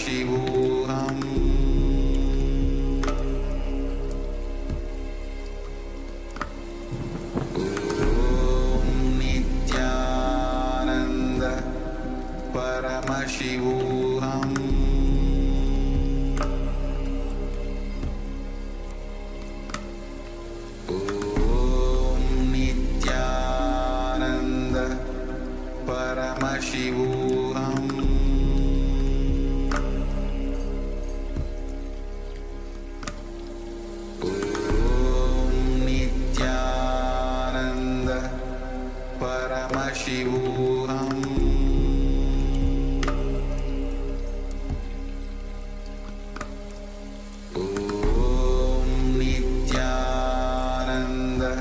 Paramasivam. Om Nithyanantha Paramasivam. Om Nithyanantha Paramasivam. Paramasivam. Om Nithyanantha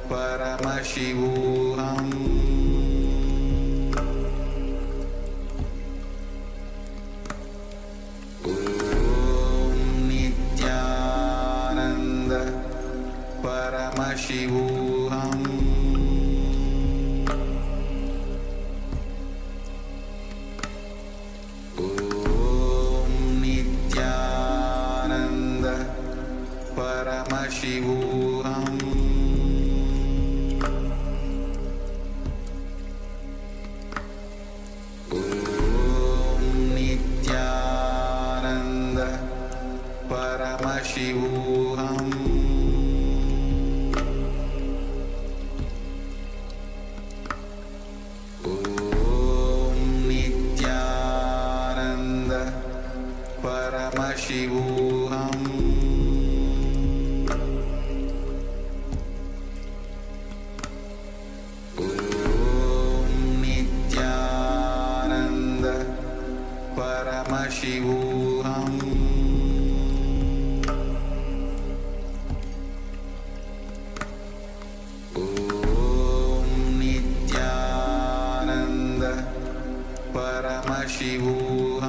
Paramasivam. Om Nithyanantha Paramasivam. Paramasivam. Om Nithyanantha Paramasivam. Om Nithyanantha Paramasivam. Paramasivam. Om Nithyanantha Paramasivam. Om Nithyanantha Paramasivam.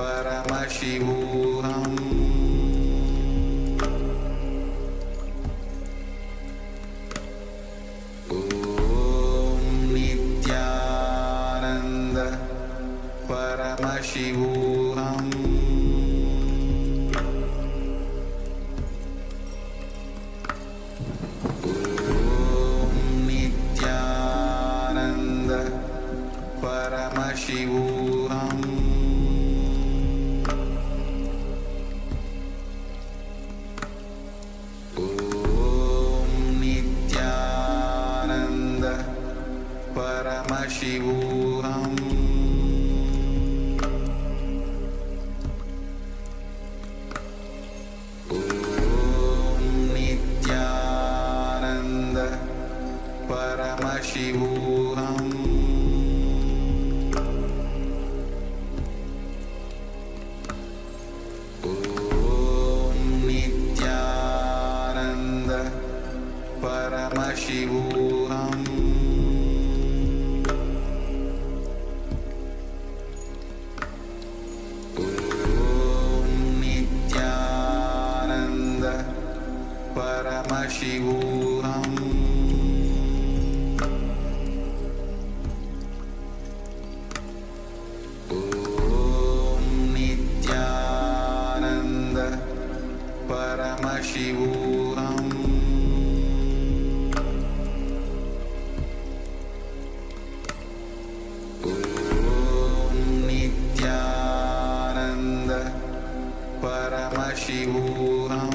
Paramasivam. Om Nithyanantha Paramasivam. Om Nithyanantha Paramasivam. Paramasivam. Om Nithyanantha Paramasivam. Om Nithyanantha Paramasivam. Paramasivam. Om Nithyanantha Paramasivam.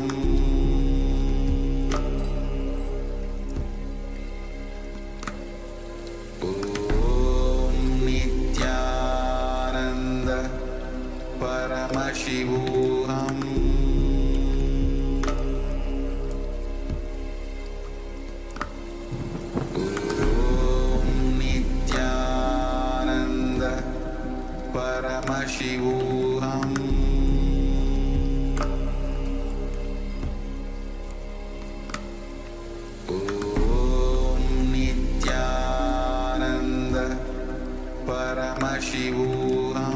Om Nithyanantha Paramasivam. Paramasivam. Om Nithyanantha Paramasivam.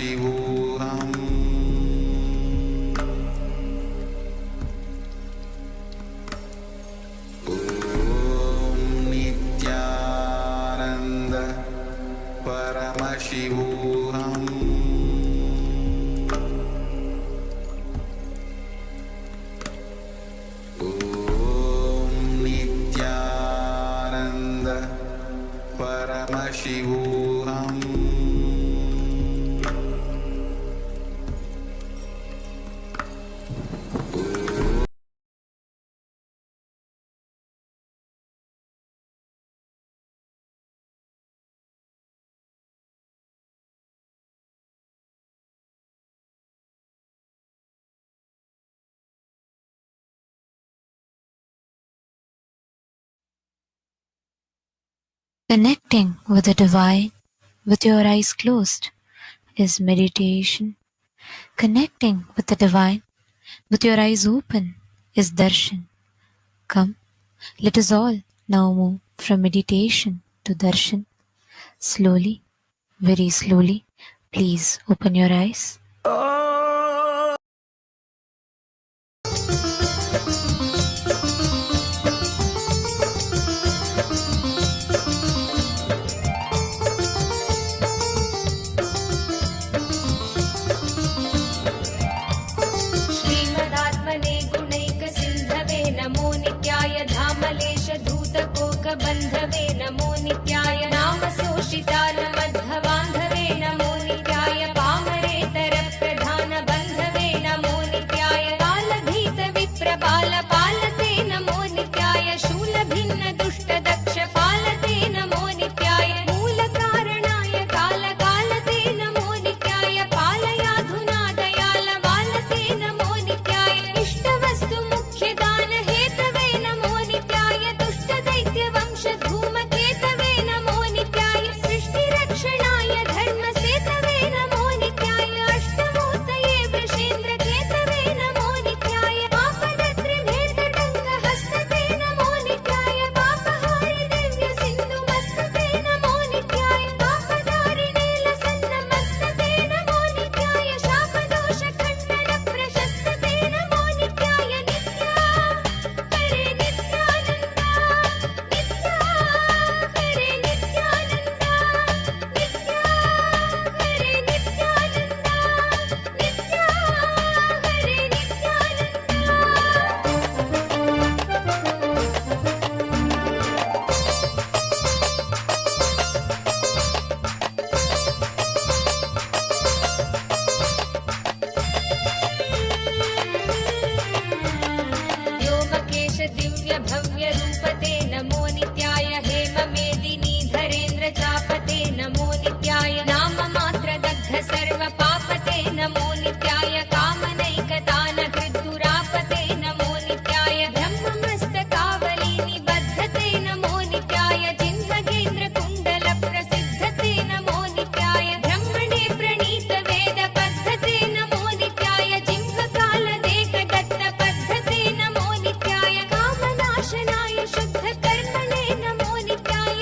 Paramasivam. Om Nithyanantha Paramasivam. Om Nithyanantha Paramasivam. Connecting with the divine with your eyes closed is meditation. Connecting with the divine with your eyes open is darshan. Come, let us all now move from meditation to darshan. Slowly, very slowly, please open your eyes. श्रीमदात्मने गुणैकसिन्धवे नमो नित्याय धामलेशधूतकोकबन्धवे नमो नित्याय नामशोषितारमध्वबान्धवे नमो नित्याय पामरेतरप्रधानबन्धवे नमो नित्याय कालभीतविप्रबालपालते नमो नित्याय शूलभिन्नदुष्टदक्षपालते नमो नित्याय मूलकारणाय कालकालते नमो नित्याय पालयाधुना दयालवालते नमो नित्याय इष्टवस्तु मुख्यदानहेतवे नमो नित्याय दुष्टदैत्यवंशधूमकेतवे नमो नित्याय सृष्टिरक्षणाय धर्मसेतवे नमो नित्याय अष्टमूर्तये वृषेन्द्रकेतवे नमो नित्याय आपदत्रिभेदटङ्कहस्तते नमो नित्याय पापहारि दिव्यसिन्धुमस्तते नमो नित्याय पापदारिणे लसन्नमस्तते नमो नित्याय शापदोषखण्डनप्रशस्तते नमो नित्याय नित्या हरे नित्यानन्दा नित्या हरे नित्यानन्दा नित्या हरे नित्यानन्दा नित्या हरे व्योमकेश दिव्य भव्य रूपते नमो नित्याय हेममेदिनी धरेन्द्र चापते नमो नित्याय नाम मात्र दग्ध सर्व पापते नमो नित्याय कामनैकतान हृद्दुरापते नमो नित्याय ब्रह्ममस्तकावली निबद्धते नमो नित्याय जिह्वगेन्द्र कुण्डल प्रसिद्धते नमो नित्याय ब्रह्मणे प्रणीत वेद पद्धते नमो नित्याय जिह्वकालदेक दत्त पद्धते नमो नित्याय कामनाशनाय शुद्ध कर्मणे नमो नित्याय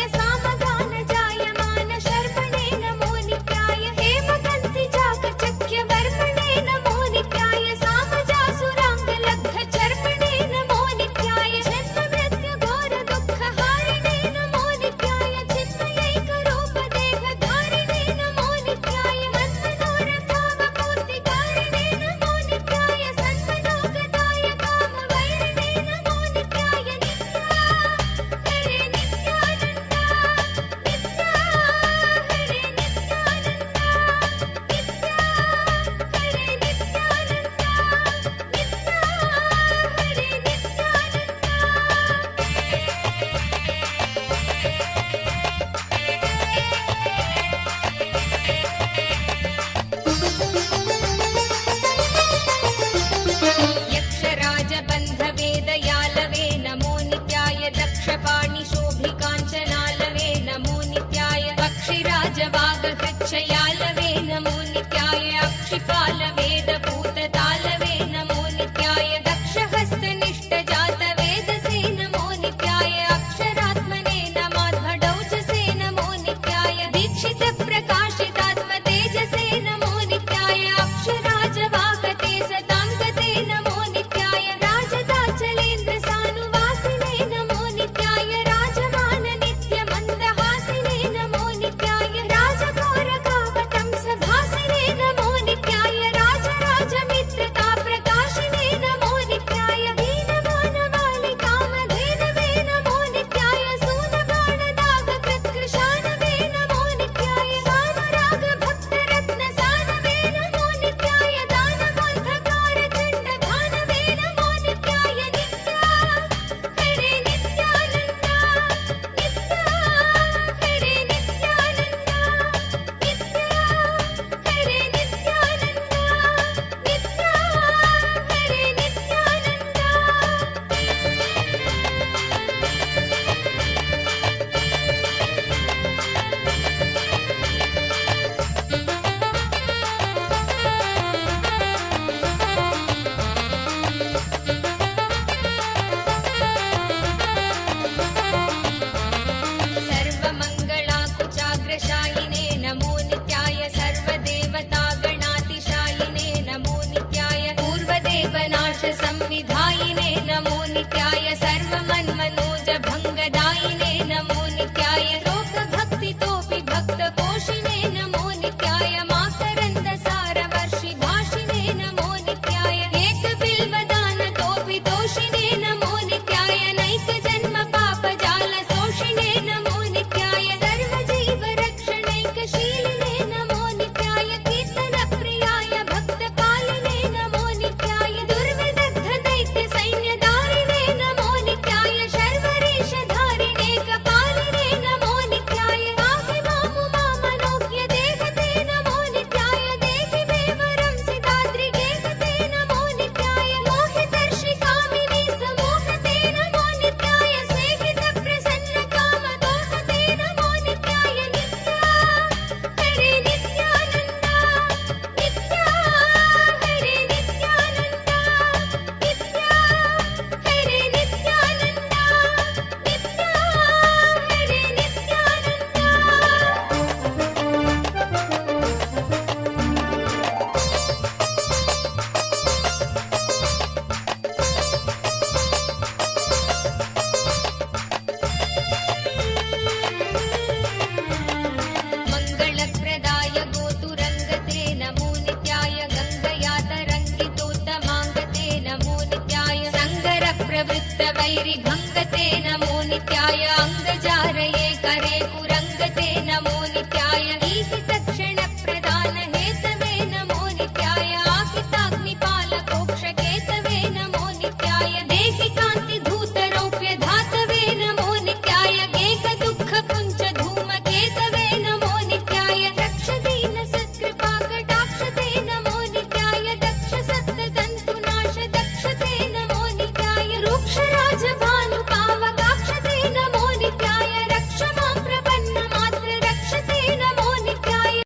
विभङ्गते नमो नित्याय अङ्गजारये करे कुरङ्गते नमो नित्याय ईति तत्क्षणप्रदान हेतवे नमो नित्याय आकिताग्निपालकोक्षकेतवे नमो नित्याय देहि कान्तिधूतरौप्य धातवे नमो नित्याय गेकदुःखपुञ्ज धूमकेतवे नमो नित्याय रक्षदीन सत्कृपा कटाक्षते नमो नित्याय दक्ष सप्ततन्तुनाश दक्षते नमो नित्याय रूक्षराजभानुपावकाक्षते नमो नित्याय रक्ष मां प्रपन्नमात्र रक्षते नमो नित्याय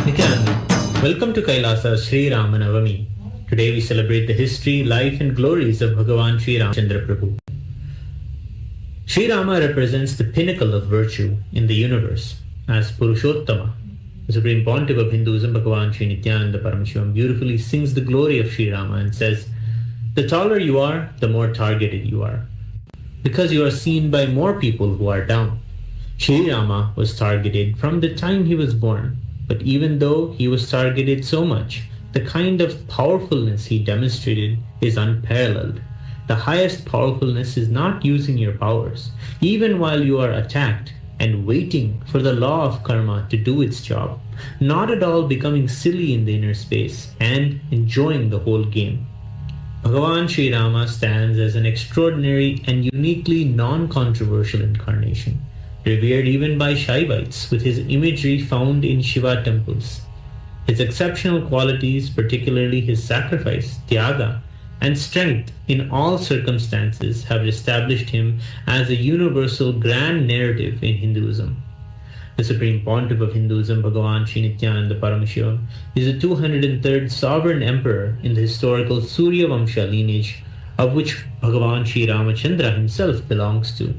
Nithyananda, welcome to Kailasa's Ramanavami. Today we celebrate the history, life and glories of Bhagavan Sri Ramachandra Prabhu. Sri Rama represents the pinnacle of virtue in the universe as Purushottama. The Supreme Pontiff of Hinduism, Bhagavan Sri Nithyanantha Paramasivam, beautifully sings the glory of Sri Rama and says, "The taller you are, the more targeted you are, because you are seen by more people who are down." Sri Rama was targeted from the time he was born, but even though he was targeted so much, the kind of powerfulness he demonstrated is unparalleled. The highest powerfulness is not using your powers, even while you are attacked, and waiting for the law of karma to do its job, not at all becoming silly in the inner space, and enjoying the whole game. Bhagavan Sri Rama stands as an extraordinary and uniquely non-controversial incarnation, revered even by Shaivites with his imagery found in Shiva temples. His exceptional qualities, particularly his sacrifice, tyaga, and strength in all circumstances, have established him as a universal grand narrative in Hinduism. The Supreme Pontiff of Hinduism, Bhagavan Sri Nithyanantha Paramasivam, is the 203rd sovereign emperor in the historical Surya Vamsha lineage, of which Bhagavan Sri Ramachandra himself belongs to.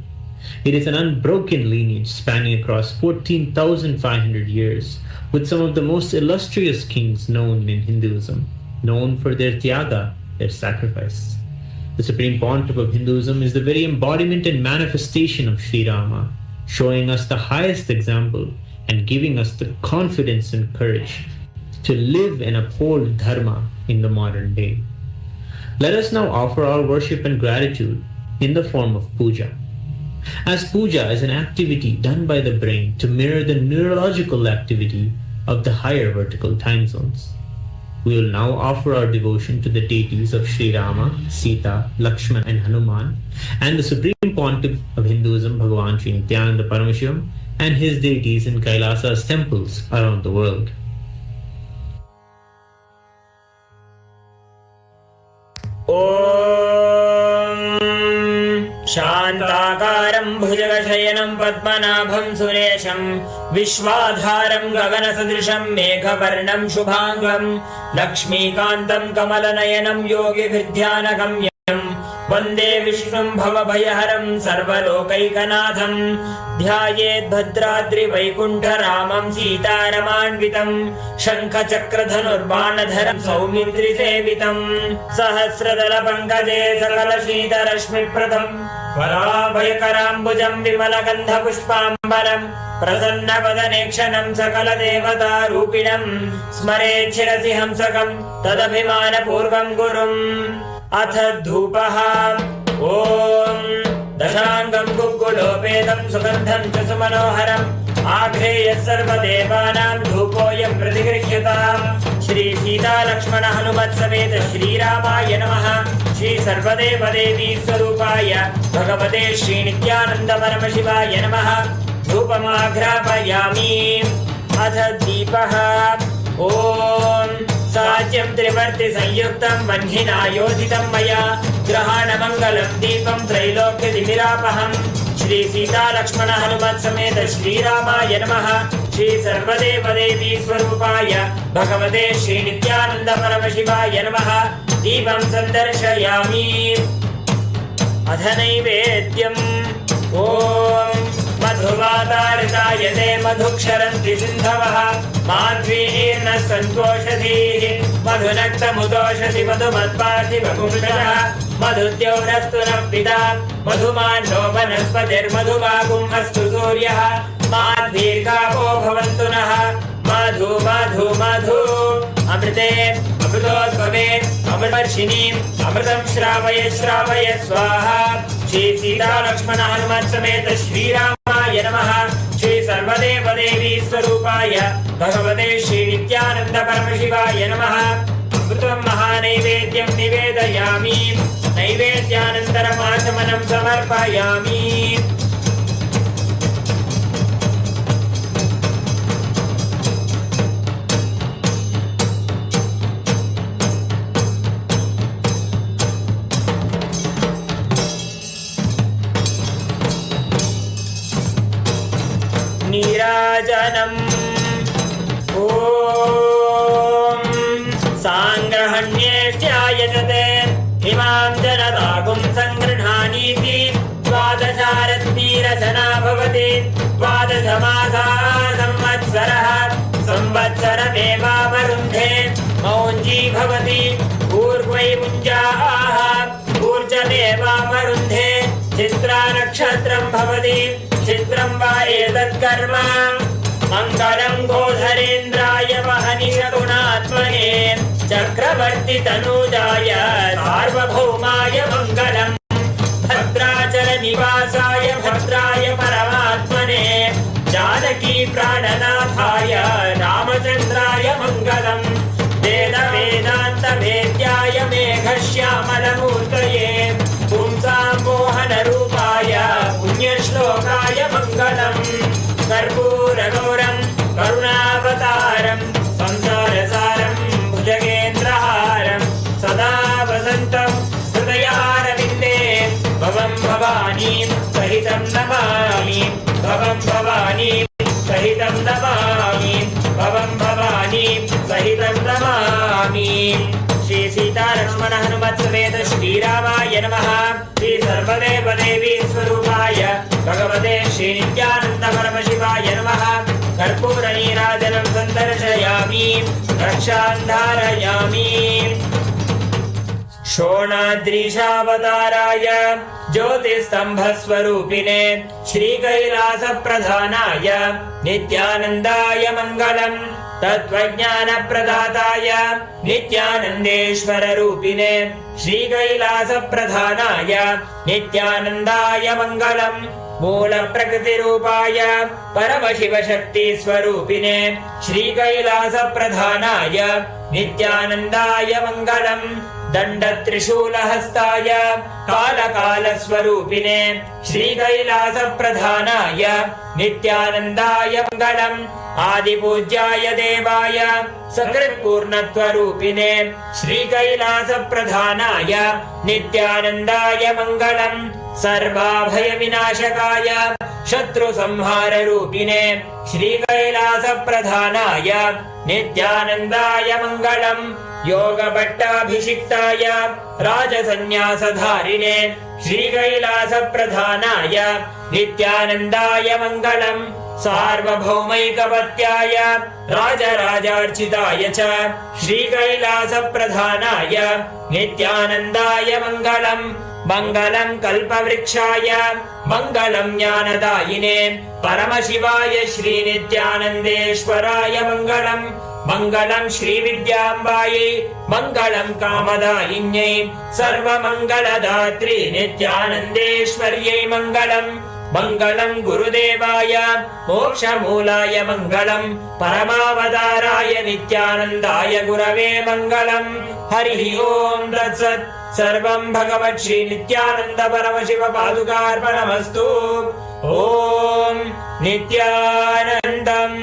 It is an unbroken lineage spanning across 14,500 years, with some of the most illustrious kings known in Hinduism, known for their tyaga, their sacrifice. The Supreme Pontiff of Hinduism is the very embodiment and manifestation of Sri Rama, showing us the highest example and giving us the confidence and courage to live and uphold dharma in the modern day. Let us now offer our worship and gratitude in the form of puja. As puja is an activity done by the brain to mirror the neurological activity of the higher vertical time zones. We will now offer our devotion to the deities of Sri Rama, Sita, Lakshmana and Hanuman, and the Supreme Pontiff of Hinduism, Bhagavan Sri Nithyanantha Paramasivam, and his deities in Kailasa's temples around the world. शान्ताकारं भुजगशयनं पद्मनाभं सुरेशं विश्वाधारं गगनसदृशं मेघवर्णं शुभाङ्गं लक्ष्मीकान्तं कमलनयनं योगिभिर्ध्यानगम्यं वन्दे विष्णुं भवभयहरं सर्वलोकैकनाथं ध्यायेद्भद्राद्रिवैकुण्ठरामं सीतारमान्वितं शङ्खचक्रधनुर्बाणधरं सौमित्रिसेवितं सहस्रदलपङ्कजे सकलशीतरश्मिप्रदं वराभयकराम्बुजं विमलगन्धपुष्पाम्बरं प्रसन्नवदनेक्षणं सकलदेवतारूपिणं स्मरेच्छिरसि हंसकं तदभिमानपूर्वं गुरुम् अथ धूपः ॐ दशाङ्गं गुग्गुलोपेदं सुगन्धं च सुमनोहरम् आघ्रेयः सर्वदेवानां धूपोऽयं प्रतिगृह्यताम् श्री सीता लक्ष्मण हनुमत्समेत श्रीरामाय नमः श्री सर्वदेवदेवी स्वरूपाय भगवते श्री नित्यानन्द परमशिवाय नमः धूपमाघ्रापयामि अथ दीपः ॐ साज्यं त्रिवर्ति संयुक्तं वह्निना योजितं मया ग्रहाणमङ्गलं दीपं त्रैलोक्यदिविरापहं श्री सीता लक्ष्मण हनुमत् समेत श्रीरामाय नमः श्री सर्वदेवदेवी स्वरूपाय भगवते श्री नित्यानन्द परमशिवाय नमः दीपं सन्दर्शयामि अथ नैवेद्यम् ॐ मधुवातारिताय ते मधुक्षरन्ति सिन्धवः माध्वीर्नः सन्तोषधीः मधुनक्तमुदोषसि मधुमत्पार्थिवपुंसः मधुद्योरस्तु नः पिता मधुमान्नो वनस्पतिर्मधुमागुम् अस्तु सूर्यः माद्वीर्गावो भवन्तु नः मधु मधु मधु अमृते अमृतोद्भवे अमृतवर्षिणीम् अमृतं श्रावय श्रावय स्वाहा श्री सीता लक्ष्मण हनुमत् समेत श्रीरामाय नमः श्री सर्वदेव देवी स्वरूपाय भगवते श्री नित्यानंद परमशिवाय नमः अमृतं महानैवेद्यं निवेदयामि नैवेद्यानन्तरम् आचमनं समर्पयामि नीराजनम् ॐ साङ्ग्रहण्येष्ट्यायजते इमां जनतागुं सङ्गृह्णानीति द्वादशारत्नीरचना भवति द्वादशमासाः संवत्सरः संवत्सरमेवावरुन्धे मौञ्जी भवति ऊर्ध्वै मुञ्जाः ऊर्जमेवावरुन्धे चित्रा नक्षत्रं भवति चित्रं वा एतत्कर्म मङ्गलं गोधरेन्द्राय महनिषगुणात्मने चक्रवर्ति तनूजाय सार्वभौमाय मङ्गलम् भद्राचल निवासाय भद्राय परमात्मने जानकी प्राणनाथाय रामचन्द्राय मङ्गलम् वेद वेदान्त वेद्याय मेघश्यामलमूर्तये पुंसां मोहनरूपाय पुण्यश्लोकाय मङ्गलम् कर्पूरगौरं करुणावतारं संसारसारं भुजगेन्द्रहारं सदा वसन्तं हृदयारविन्दे भवं भवानीं सहितं नमामि भवं भवानीं सहितं नमामि भवं भवानीं सहितं नमामि श्री सीता लक्ष्मण हनुमत् समेत श्रीरामाय नमः श्री सर्वदेव देवी स्वरूपाय भगवते श्री नित्यानंद परमशिवाय नमः कर्पूर नीराजनं सन्दर्शयामि रक्षां धारयामि शोणाद्रीशावताराय ज्योतिस्तम्भस्वरूपिणे श्रीकैलासप्रधानाय नित्यानन्दाय मङ्गलम् तत्त्वज्ञानप्रदाताय नित्यानन्देश्वररूपिणे श्रीकैलासप्रधानाय नित्यानन्दाय मङ्गलम् मूलप्रकृतिरूपाय परमशिवशक्तिस्वरूपिणे श्रीकैलासप्रधानाय नित्यानन्दाय मङ्गलम् दण्डत्रिशूलहस्ताय कालकालस्वरूपिणे श्रीकैलासप्रधानाय नित्यानन्दाय मङ्गलम् आदिपूज्याय देवाय सकृत्पूर्णत्वरूपिणे श्रीकैलासप्रधानाय नित्यानन्दाय मङ्गलम् सर्वाभयविनाशकाय शत्रुसंहाररूपिणे श्रीकैलासप्रधानाय नित्यानन्दाय मङ्गलम् योगभट्टाभिषिक्ताय राजसन्न्यासधारिणे श्रीकैलासप्रधानाय नित्यानन्दाय मङ्गलम् सार्वभौमैकवत्याय राजराजार्चिताय च श्रीकैलासप्रधानाय नित्यानन्दाय मङ्गलम् मङ्गलं कल्पवृक्षाय मङ्गलं ज्ञानदायिने परमशिवाय श्रीनित्यानन्देश्वराय मङ्गलम् मङ्गलं श्रीविद्याम्बायै मङ्गलं कामदायिन्यै सर्वमङ्गलदात्री नित्यानन्देश्वर्यै मङ्गलम् मङ्गलं गुरुदेवाय मोक्षमूलाय मङ्गलं परमावताराय नित्यानन्दाय गुरवे मङ्गलम् हरिः ओम् तत्सत् सर्वं भगवत् श्री नित्यानन्द परमशिव पादुकार्पणमस्तु ॐ नित्यानन्दम्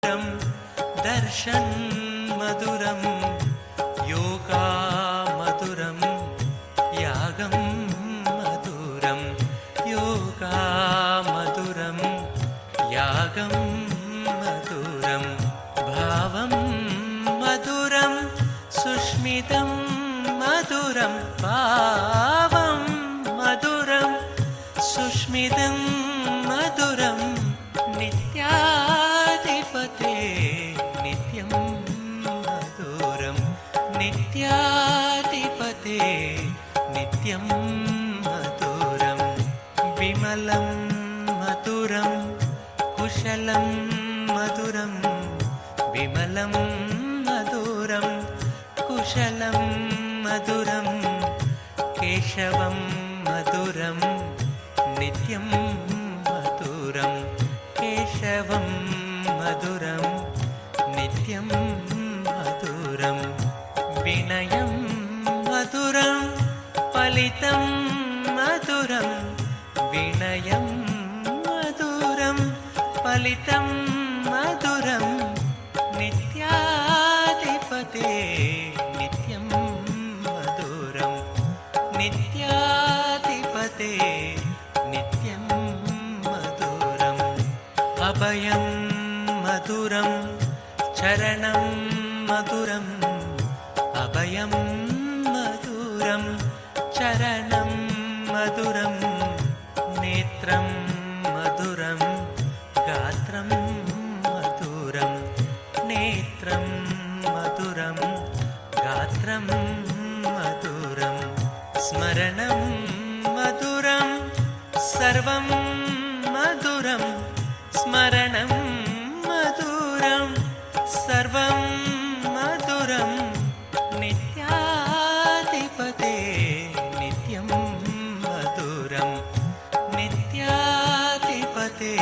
दर्शन मधुरम योगा मधुरम यागम मधुरम योगा मधुरम यागम मधुरम भावम मधुरम सुष्मितं मधुरम भावम मधुरम सुष्मितं मधुरम नित्याधिपते नित्यं मधुरं नित्याधिपते नित्यं मधुरं विमलं मधुरं कुशलं मधुरं विमलं मधुरं कुशलं मधुरं केशवं मधुरं नित्यं मधुरं केशवं मधुरं नित्यं मधुरं विनयं मधुरं फलितं मधुरं विनयं मधुरं फलितं मधुरं नित्याधिपते नित्यं मधुरं नित्याधिपते नित्यं मधुरम् अभयं मधुरं चरणं मधुरम् अभयं मधुरं चरणं मधुरं नेत्रं मधुरं गात्रं मधुरं नेत्रं मधुरं गात्रं मधुरं स्मरणं मधुरं सर्वं मधुरं स्मरणं मधुरं सर्वं मधुरं नित्याधिपते नित्यं मधुरं नित्याधिपते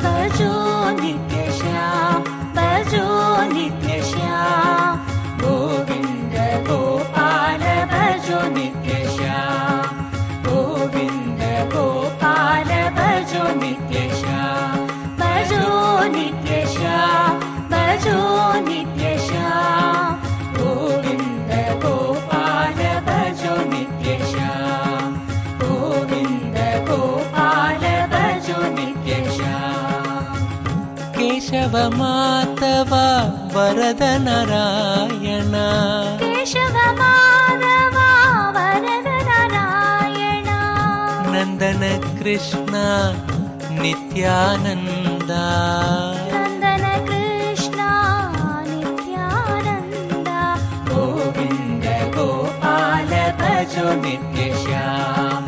भजो नित्यश्याम भजो नित्यश्याम गोविन्द गोपाल भजो नित्यश्याम गोविन्द गोपाल भजो नित्यश्याम भजो नित्यश्याम भजो नित्यश्याम गोविन्द गोपाल भजो नित्यश्याम गोविन्द गोपाल भजो नित्यश्याम केशव माधव वरद नारायण केशव माधव वरद नारायण नन्दन कृष्ण नित्यानन्द नन्दन कृष्ण नित्यानन्द गोविन्द गोपाल भजो नित्यश्याम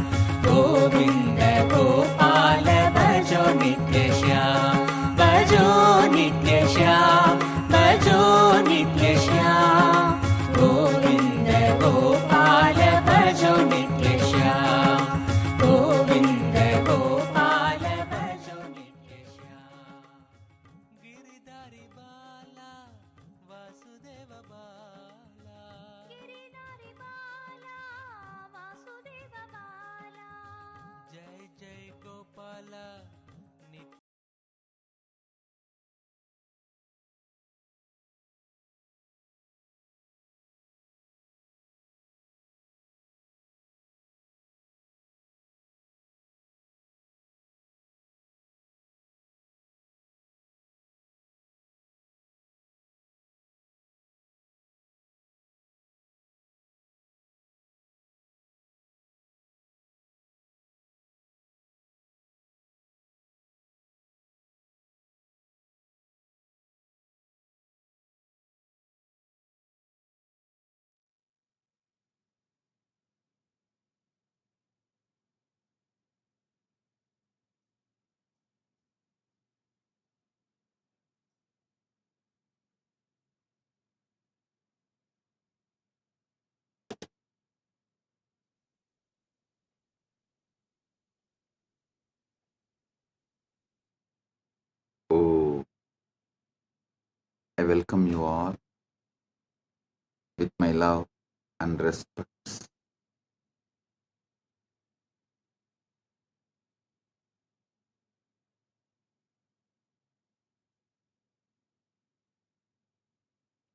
गोविन्द गोपाल भजो नित्यश्याम भजो नित्यश्याम भजो नित्यश्याम गोविन्द गोपाल भजो नित्यश्याम गोविन्द गोपाल भजो नित्यश्याम गिरिधारी बाला वासुदेव बाला गिरिधारी बाला Vasudev I welcome you all with my love and respect.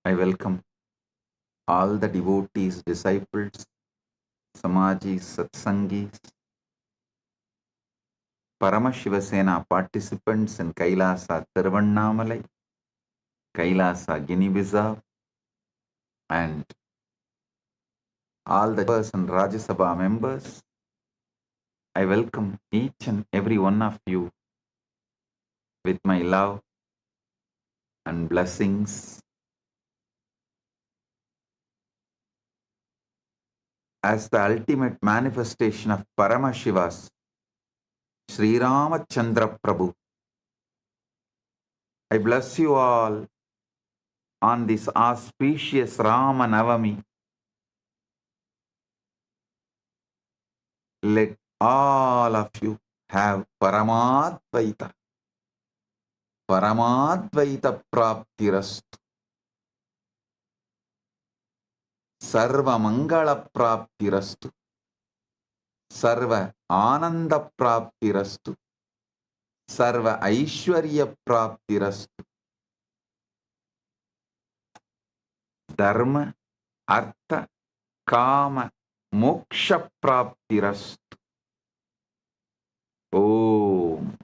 I welcome all the devotees, disciples, Samajis, Satsangis, Paramashivasena participants in Kailasa Thiruvannamalai, Kailasa Guinea-Bissau, and all the members and Rajya Sabha members. I welcome each and every one of you with my love and blessings. As the ultimate manifestation of Paramashiva's Sri Ramachandra Prabhu, I bless you all on this auspicious Ramanavami. Let all of you have Paramadvaita Praptirastu, Sarva Mangala Praptirastu, Sarva Ananda Praptirastu, Sarva Aishwarya Praptirastu, Dharma, Artha, Kama, Moksha Praptirastu. Om,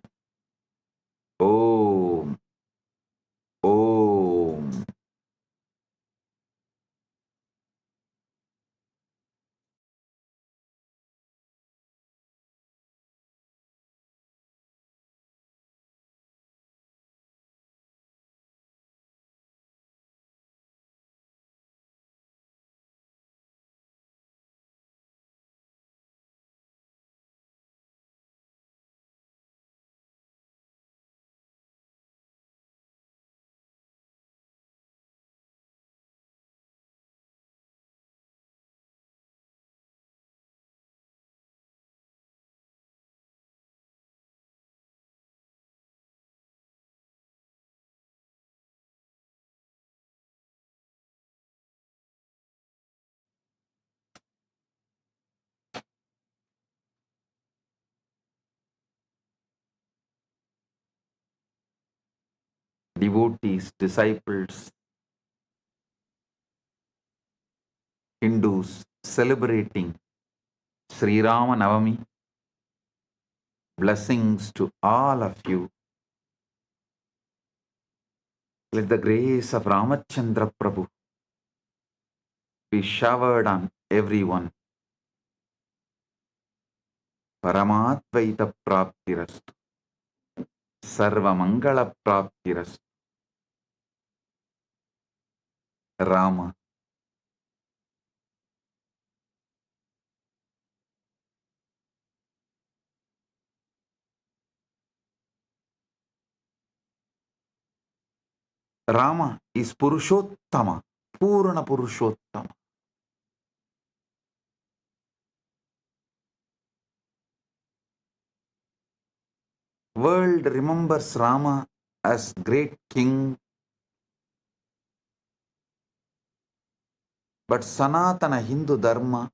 Om, Om. Devotees, disciples, Hindus celebrating Sri Ramanavami. Blessings to all of you. Let the grace of Ramachandra Prabhu be showered on everyone. Paramatvaita Praptirastu, Sarva Mangala Praptirastu. Rama. Rama is Purushottama, Purna Purushottama. World remembers Rama as great king, but Sanatana Hindu Dharma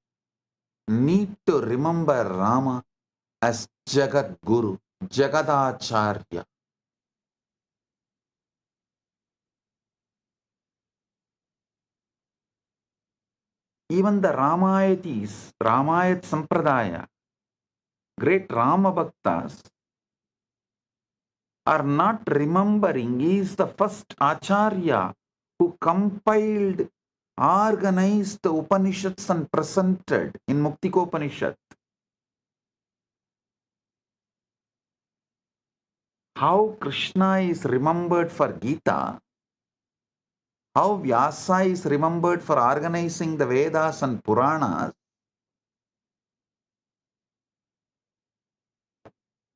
need to remember Rama as Jagat Guru, Jagadacharya. Even the Ramayatis, Ramayat Sampradaya, great Rama Bhaktas, are not remembering he is the first Acharya who compiled, organized the Upanishads and presented in Muktikopanishad. How Krishna is remembered for Gita, how Vyasa is remembered for organizing the Vedas and Puranas,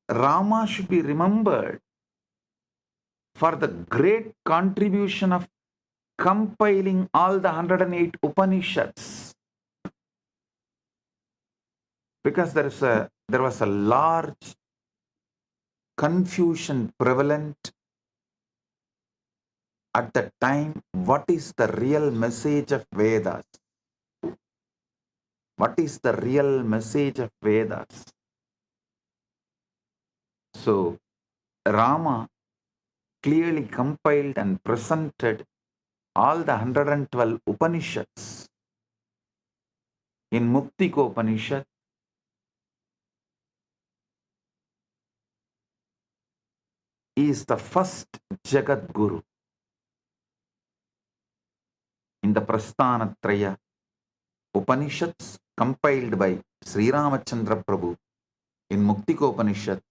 Rama should be remembered for the great contribution of compiling all the 108 Upanishads. Because there was a large confusion prevalent at that time, what is the real message of Vedas? What is the real message of Vedas? So, Rama clearly compiled and presented all the 112 Upanishads. In Muktiko Upanishad, he is the first Jagat Guru. In the Prasthanatraya Upanishads compiled by Sri Ramachandra Prabhu, in Muktiko Upanishad,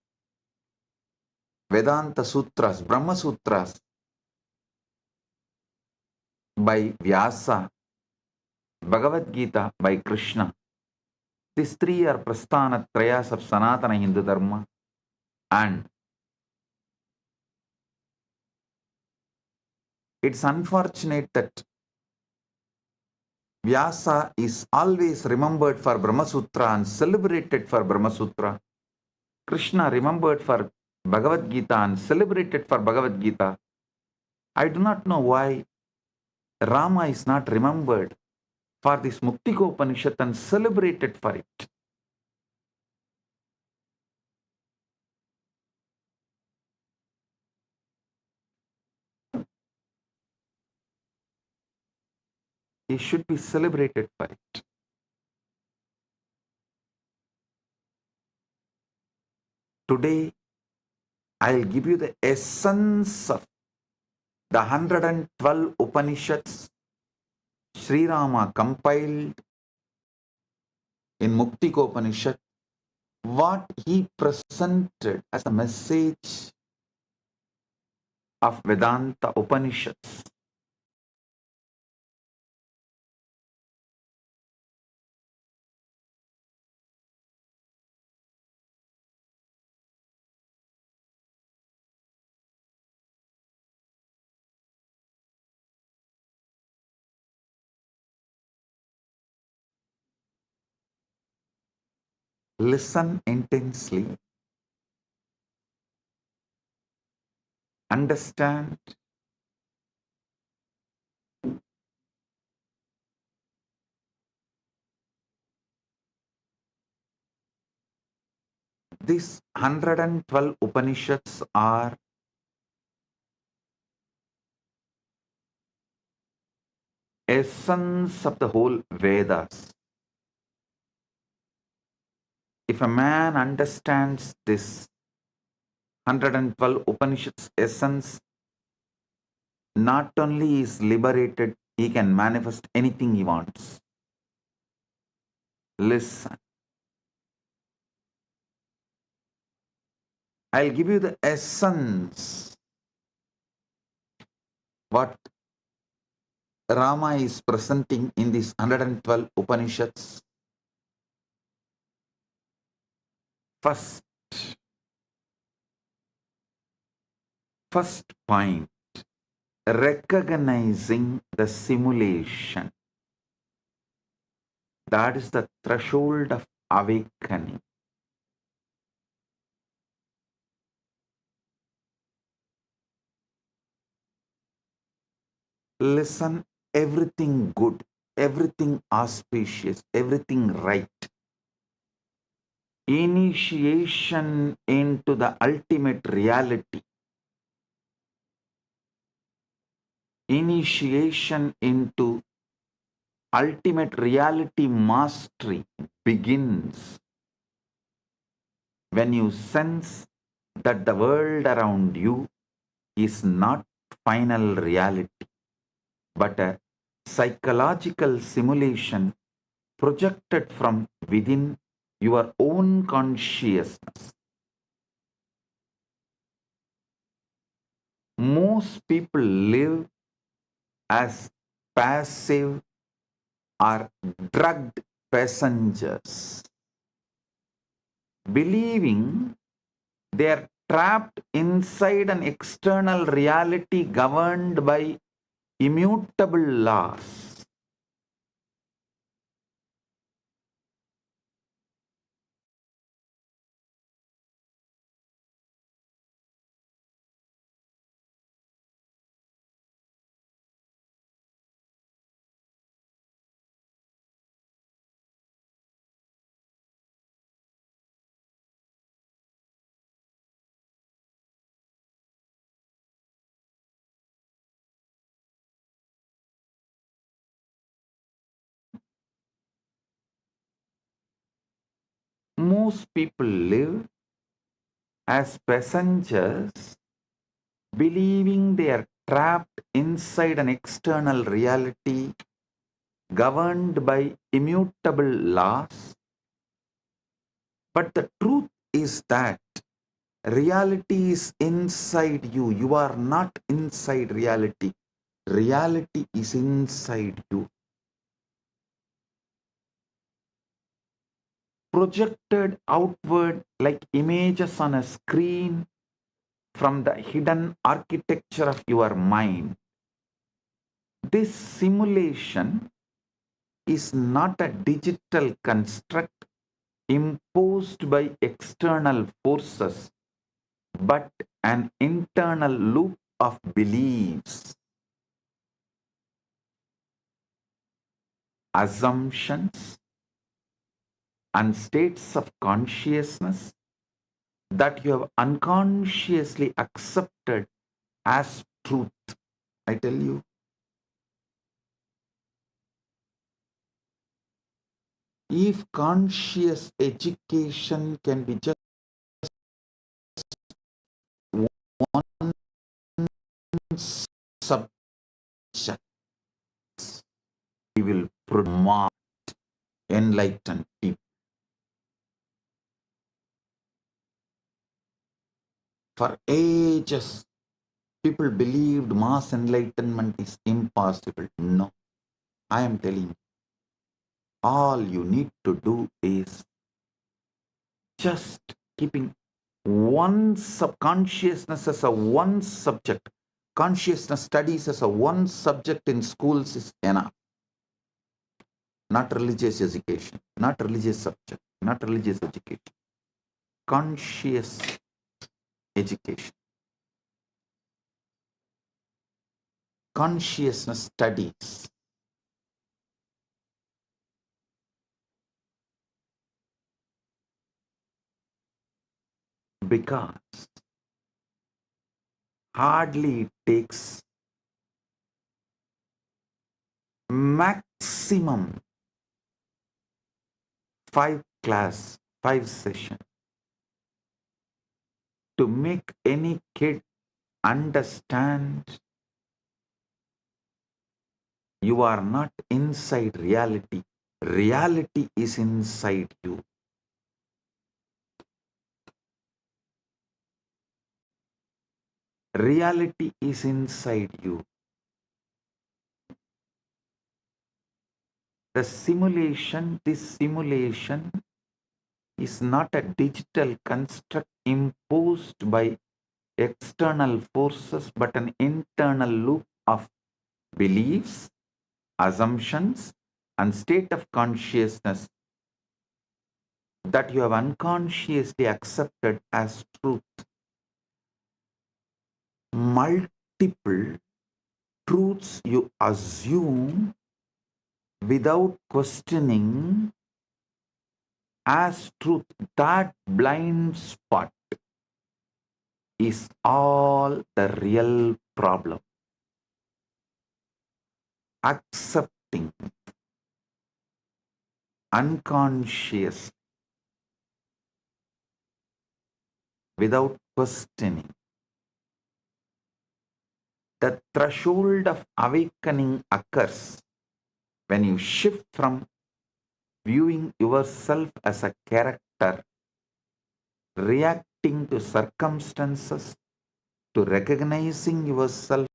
Vedanta Sutras, Brahma Sutras by Vyasa, Bhagavad Gita by Krishna. These three are Prasthanatrayas of Sanatana Hindu Dharma, and it's unfortunate that Vyasa is always remembered for Brahma Sutra and celebrated for Brahma Sutra. Krishna remembered for Bhagavad Gita and celebrated for Bhagavad Gita. I do not know why Rama is not remembered for this Muktiko Upanishad and celebrated for it. He should be celebrated for it. Today, I'll give you the essence of the 112 Upanishads Sri Rama compiled in Muktiko Upanishad, what he presented as a message of Vedanta Upanishads. Listen intensely, understand, these 112 Upanishads are essence of the whole Vedas. If a man understands this 112 Upanishads essence, not only is liberated, he can manifest anything he wants. Listen. I'll give you the essence what Rama is presenting in these 112 Upanishads. First point, recognizing the simulation. That is the threshold of awakening. Listen, everything good, everything auspicious, everything right. Initiation into the ultimate reality. Initiation into ultimate reality mastery begins when you sense that the world around you is not final reality, but a psychological simulation projected from within your own consciousness. Most people live as passive or drugged passengers, believing they are trapped inside an external reality governed by immutable laws. Most people live as passengers, believing they are trapped inside an external reality governed by immutable laws. But the truth is that reality is inside you. You are not inside reality. Reality is inside you. Projected outward like images on a screen from the hidden architecture of your mind. This simulation is not a digital construct imposed by external forces, but an internal loop of beliefs, assumptions, and states of consciousness that you have unconsciously accepted as truth. I tell you, if conscious education can be just one subject, we will promote enlightened people. For ages, people believed mass enlightenment is impossible. No, I am telling you, all you need to do is just keeping one subconsciousness as a one subject. Consciousness studies as a one subject in schools is enough. Not religious education, not religious subject, not religious education. Conscious education. Consciousness studies. Because hardly it takes maximum 5 sessions to make any kid understand you are not inside reality. Reality is inside you. Reality is inside you. This simulation is not a digital construct imposed by external forces, but an internal loop of beliefs, assumptions, and state of consciousness that you have unconsciously accepted as truth. Multiple truths you assume without questioning as truth. That blind spot is all the real problem. Accepting unconscious without questioning. The threshold of awakening occurs when you shift from viewing yourself as a character, reacting to circumstances, to recognizing yourself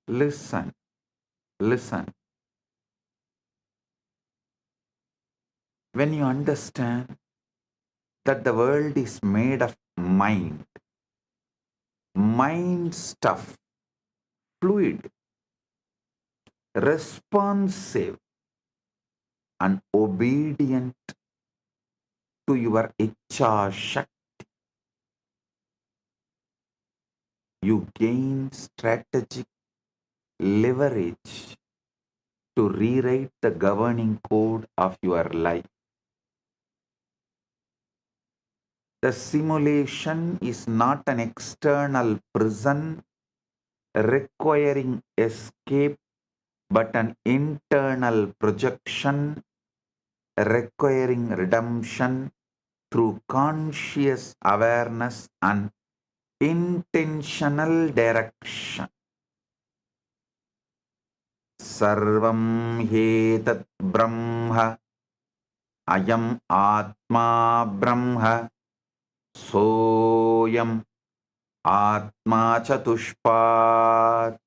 Listen, listen. When you understand that the world is made of mind stuff, fluid, responsive, and obedient to your Icha Shakti, you gain strategic leverage to rewrite the governing code of your life. The simulation is not an external prison requiring escape, but an internal projection requiring redemption through conscious awareness and intentional direction. Sarvam hetat brahma ayam atma brahma soyam atma chatushpat.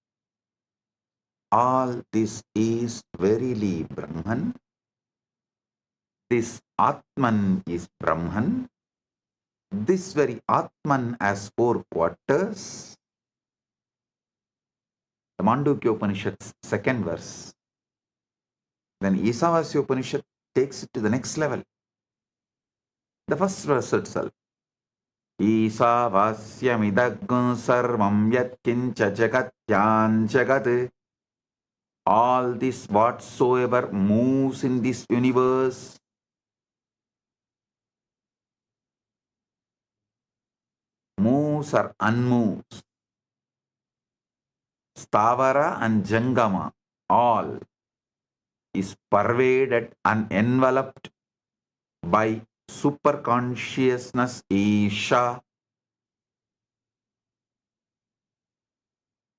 All this is verily Brahman. This Atman is Brahman. This very Atman has 4 quarters. The Mandukya Upanishad's 2nd verse. Then Isavasya Upanishad takes it to the next level. The first verse itself. Isavasya midaggun sarvam yat kincha jagat yan jagat. All this whatsoever moves in this universe, moves or unmoves, Stavara and Jangama, all is pervaded and enveloped by superconsciousness Isha.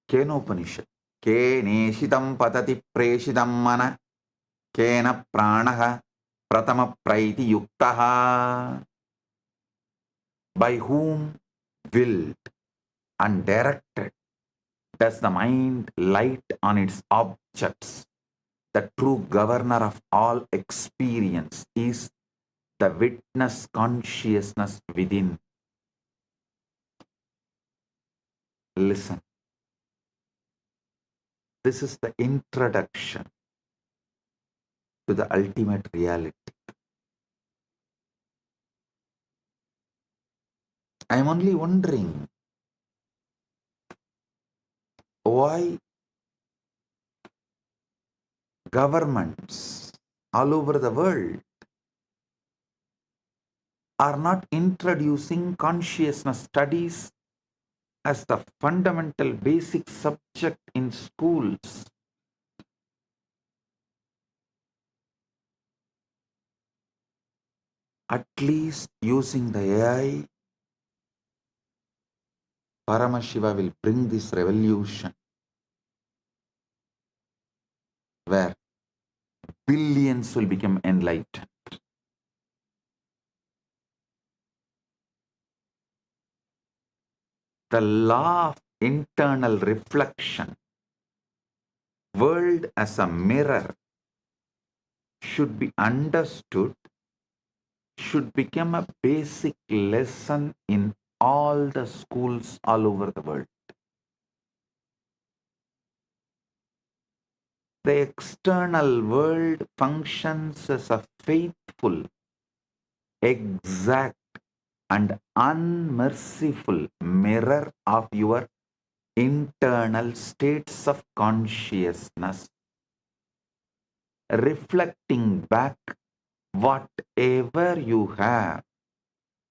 Kenopanishad. Ke neshitam patati preshidam mana kena pranaha pratama praiti yuktaha. By whom willed and directed does the mind light on its objects? The true governor of all experience is the witness consciousness within. Listen. This is the introduction to the ultimate reality. I am only wondering why governments all over the world are not introducing consciousness studies as the fundamental basic subject in schools. At least using the AI, Paramashiva will bring this revolution where billions will become enlightened. The law of internal reflection, world as a mirror, should be understood, should become a basic lesson in all the schools all over the world. The external world functions as a faithful, exact, and unmerciful mirror of your internal states of consciousness, reflecting back whatever you have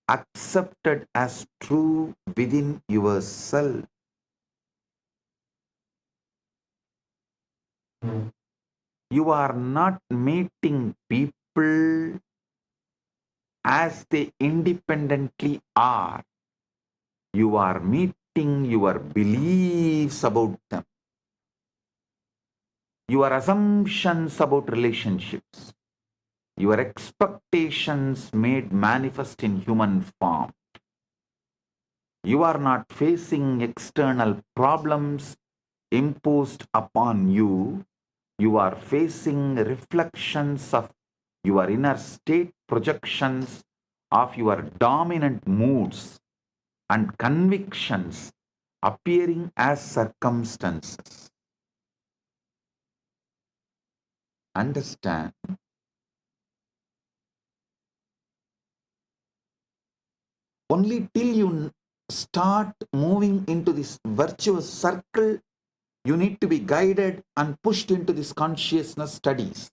accepted as true within yourself. You are not meeting people as they independently are. You are meeting your beliefs about them, your assumptions about relationships, your expectations made manifest in human form. You are not facing external problems imposed upon you, you are facing reflections of your inner state, projections of your dominant moods and convictions appearing as circumstances. Understand, only till you start moving into this virtuous circle, you need to be guided and pushed into this consciousness studies.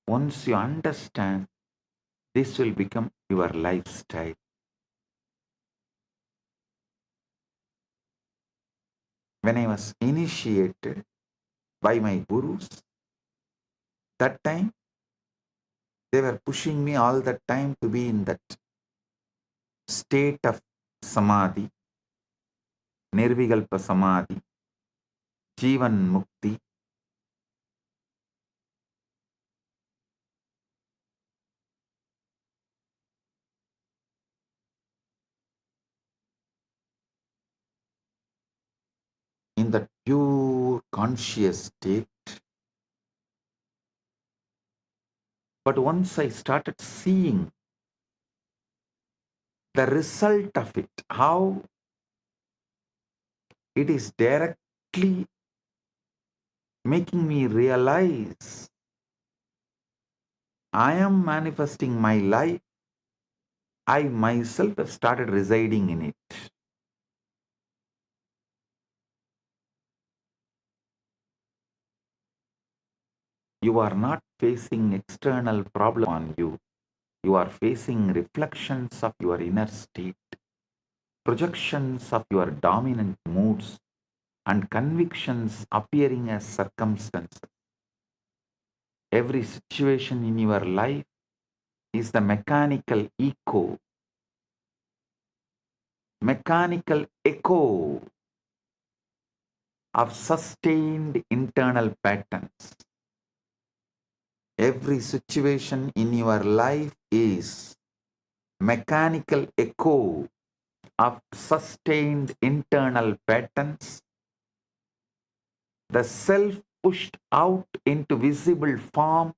Once you understand, this will become your lifestyle. When I was initiated by my gurus, that time they were pushing me all the time to be in that state of samadhi, nirvikalpa samadhi, jivan mukti. In that pure conscious state. But once I started seeing the result of it, how it is directly making me realize I am manifesting my life. I myself have started residing in it. You are not facing external problem on you. You are facing reflections of your inner state, projections of your dominant moods, and convictions appearing as circumstances. Every situation in your life is the mechanical echo of sustained internal patterns. Every situation in your life is mechanical echo of sustained internal patterns. The self pushed out into visible form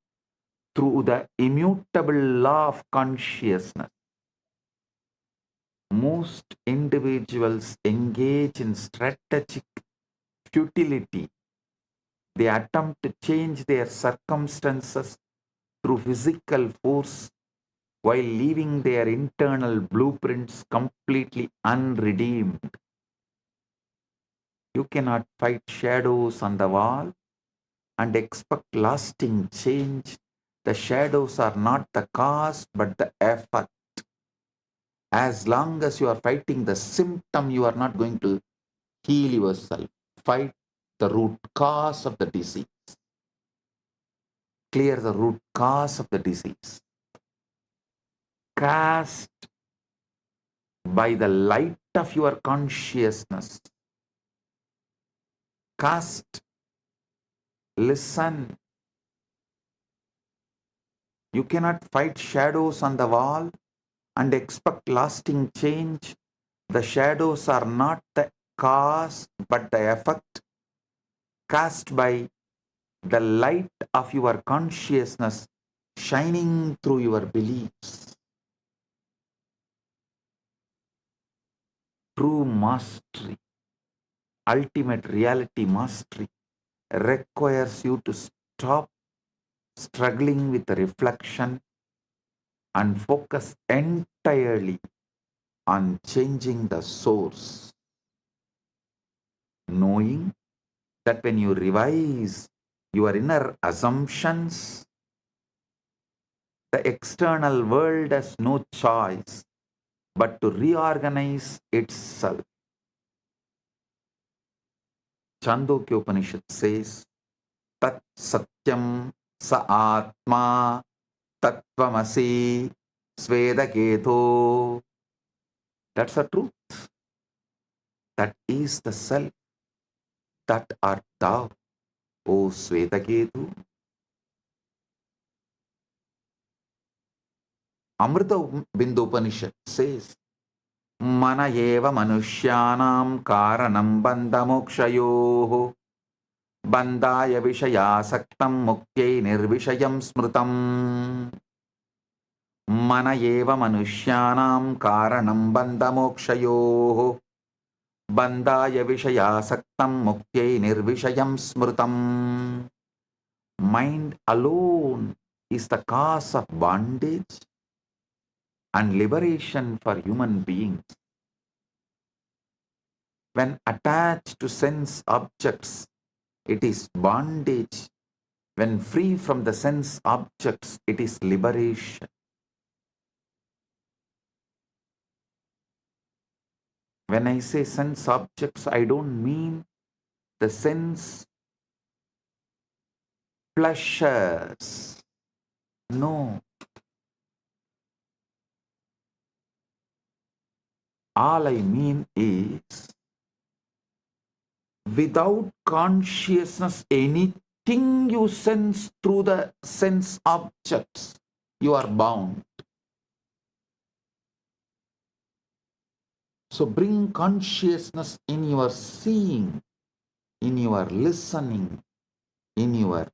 through the immutable law of consciousness. Most individuals engage in strategic futility. They attempt to change their circumstances through physical force while leaving their internal blueprints completely unredeemed. You cannot fight shadows on the wall and expect lasting change. The shadows are not the cause but the effect. As long as you are fighting the symptom, you are not going to heal yourself. Fight the root cause of the disease. Clear the root cause of the disease. Cast by the light of your consciousness. Cast, listen. You cannot fight shadows on the wall and expect lasting change. The shadows are not the cause but the effect. Cast by the light of your consciousness shining through your beliefs. True mastery, ultimate reality mastery requires you to stop struggling with reflection and focus entirely on changing the source. Knowing that when you revise your inner assumptions, the external world has no choice but to reorganize itself. Chandogya Upanishad says, Tat Satyam Sa Atma Tattvamasi Svedaketo. That's the truth. That is the self. That art thou, O Svedaketu. Amrita Bindu Upanishad says, Mana eva manushyanam karanam bandhamokshayoh. Bandhaya vishayasaktam mukyai nirvishayam smrutam. Mana eva manushyanam karanam bandhamokshayoh. Bandhaya vishayasaktam mukyai nirvishayam smrutam. Mind alone is the cause of bondage and liberation for human beings. When attached to sense objects, it is bondage. When free from the sense objects, it is liberation. When I say sense objects, I don't mean the sense pleasures. No. All I mean is, without consciousness, anything you sense through the sense objects, you are bound. So bring consciousness in your seeing, in your listening, in your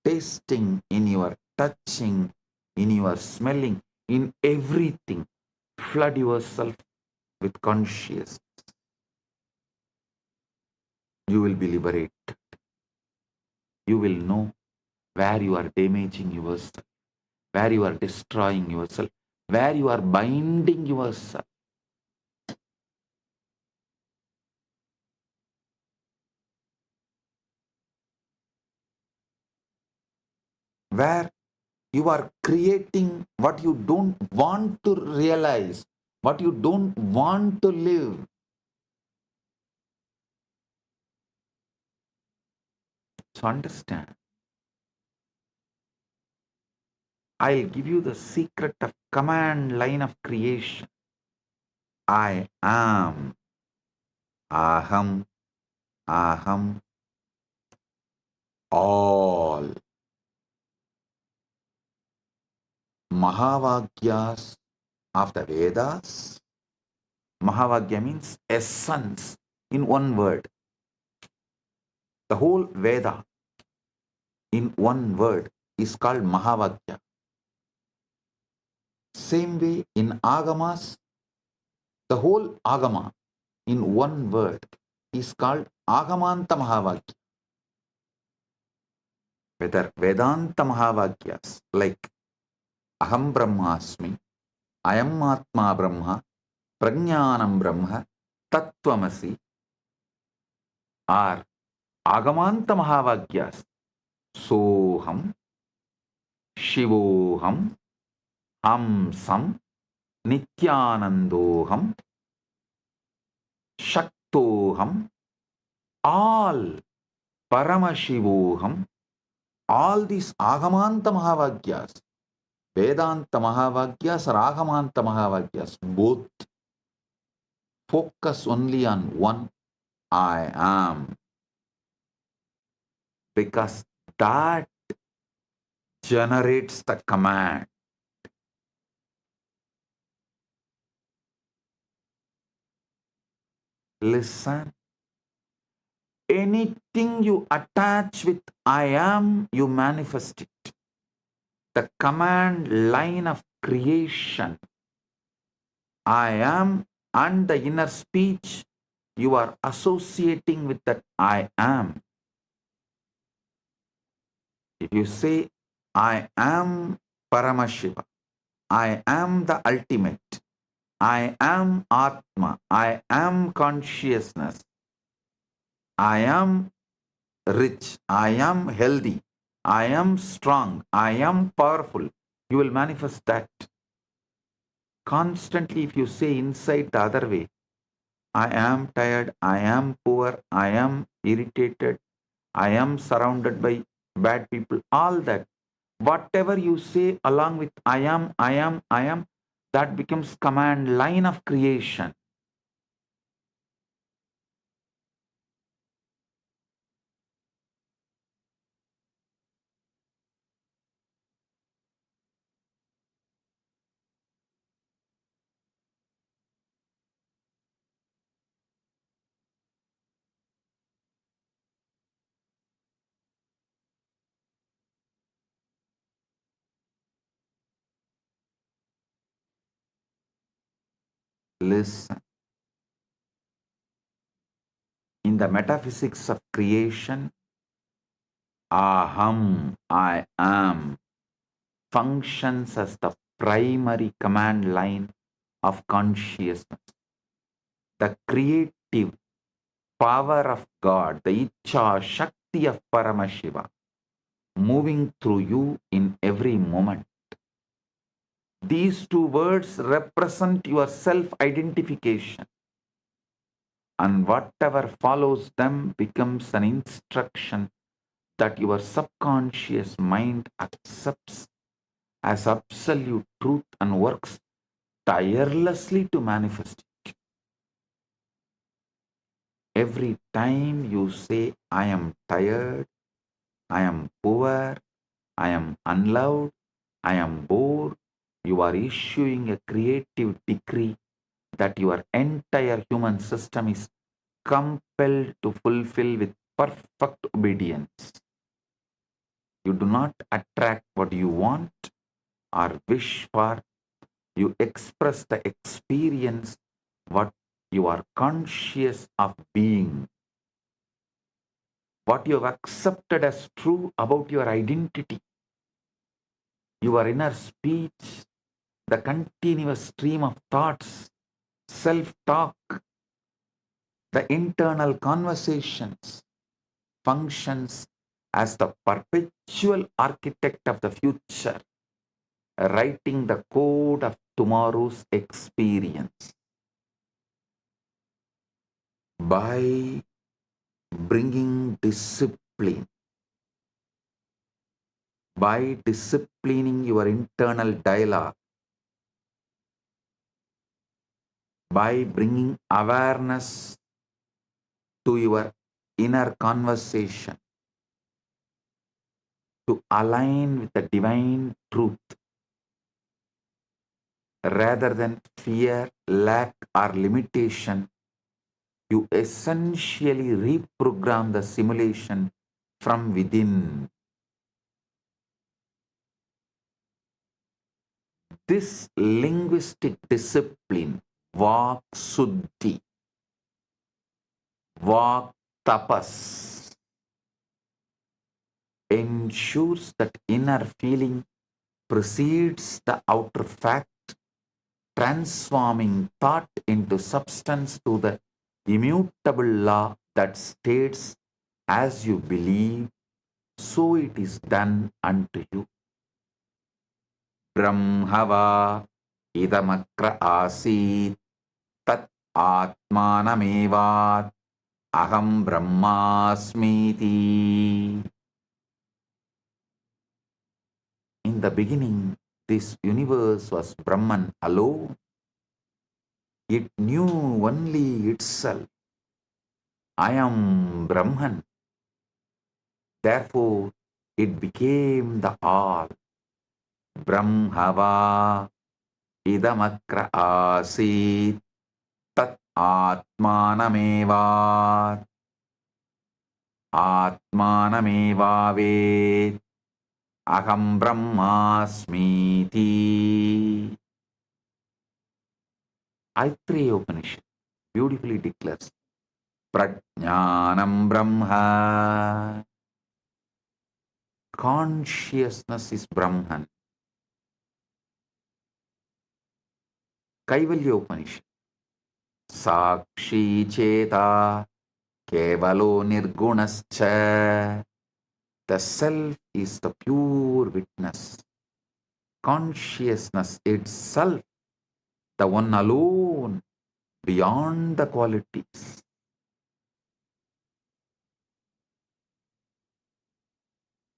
tasting, in your touching, in your smelling, in everything. Flood yourself with consciousness. You will be liberated. You will know where you are damaging yourself, where you are destroying yourself, where you are binding yourself. Where you are creating what you don't want to realize, what you don't want to live. So understand. I'll give you the secret of command line of creation. I am. Aham. Aham. All. Mahavagyas of the Vedas. Mahavagya means essence in one word. The whole Veda in one word is called Mahavagya. Same way in Agamas, the whole Agama in one word is called Agamanta Mahavagya. Whether Vedanta Mahavagyas like Aham Brahmasmi, Ayam Atma Brahma, Prajnanam Brahma, Tattvamasi are Agamanta Mahavagyas. Soham, Shivoham, Hamsam, Nithyanandoham, Shaktoham, all Paramashivoham, all these Agamanta Mahavagyas, Vedanta Mahavagyas or Agamanta Mahavagyas, both focus only on one, I am. Because that generates the command. Listen. Anything you attach with I am, you manifest it. The command line of creation, I am, and the inner speech, you are associating with that I am. If you say, I am Paramashiva, I am the ultimate, I am Atma, I am consciousness, I am rich, I am healthy, I am strong, I am powerful, you will manifest that. Constantly, if you say inside the other way, I am tired, I am poor, I am irritated, I am surrounded by bad people, all that. Whatever you say along with I am, that becomes command line of creation. Listen. In the metaphysics of creation, aham, I am, functions as the primary command line of consciousness. The creative power of God, the Icha Shakti of Paramashiva, moving through you in every moment. These two words represent your self-identification, and whatever follows them becomes an instruction that your subconscious mind accepts as absolute truth and works tirelessly to manifest it. Every time you say, I am tired, I am poor, I am unloved, I am bored, you are issuing a creative decree that your entire human system is compelled to fulfill with perfect obedience. You do not attract what you want or wish for. You express the experience what you are conscious of being, what you have accepted as true about your identity, your inner speech, the continuous stream of thoughts, self-talk, the internal conversations, functions as the perpetual architect of the future, writing the code of tomorrow's experience. By bringing discipline, by disciplining your internal dialogue, by bringing awareness to your inner conversation, to align with the divine truth, rather than fear, lack, or limitation, you essentially reprogram the simulation from within. This linguistic discipline, Vak Suddhi, Vak Tapas, ensures that inner feeling precedes the outer fact, transforming thought into substance to the immutable law that states, as you believe, so it is done unto you. Brahmava idamakra asit tat atmanamevat aham brahmasmiti. In the beginning, this universe was Brahman alone. It knew only itself. I am Brahman. Therefore, it became the all. Brahmava idamakra asit tat atmanamevat atmanamevavet aham brahmasmiti. Aitreya Upanishad beautifully declares, Prajnanam Brahma. Consciousness is Brahman. Kaivalya Upanishad, Sakshi Cheta Kevalo Nirgunascha. The self is the pure witness. Consciousness itself, the one alone, beyond the qualities.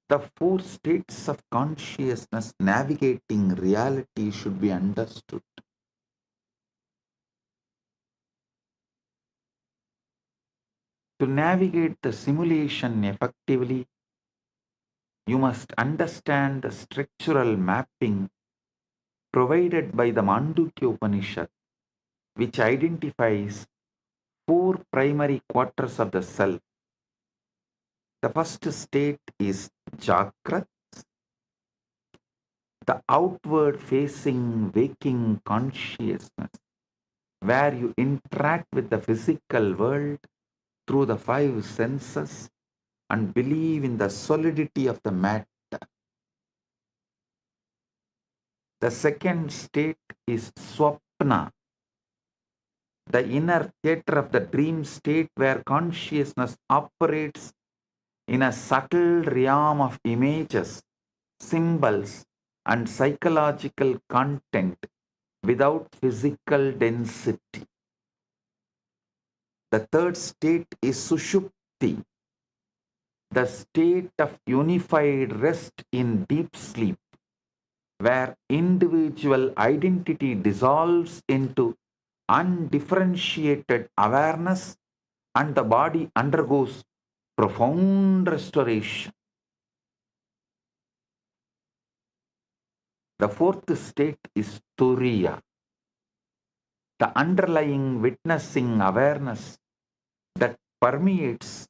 The four states of consciousness navigating reality should be understood. To navigate the simulation effectively, you must understand the structural mapping provided by the Mandukya Upanishad, which identifies four primary quarters of the self. The first state is Jagrat, the outward facing waking consciousness, where you interact with the physical world through the five senses and believe in the solidity of the matter. The second state is swapna, the inner theater of the dream state where consciousness operates in a subtle realm of images, symbols, and psychological content without physical density. The third state is sushupti, the state of unified rest in deep sleep, where individual identity dissolves into undifferentiated awareness and the body undergoes profound restoration. The fourth state is turiya, the underlying witnessing awareness that permeates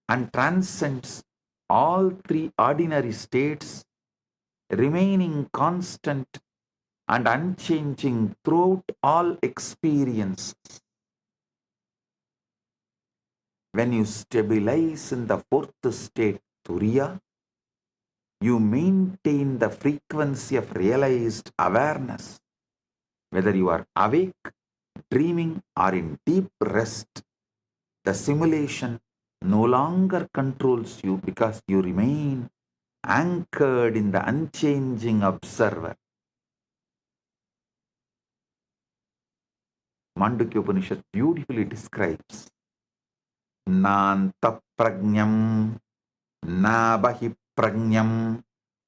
and transcends all three ordinary states, remaining constant and unchanging throughout all experiences. When you stabilize in the fourth state, turiya, you maintain the frequency of realized awareness, whether you are awake, dreaming, or in deep rest. The simulation no longer controls you because you remain anchored in the unchanging observer. Mandukya Upanishad beautifully describes Nanta prajnam, na bahi prajnam,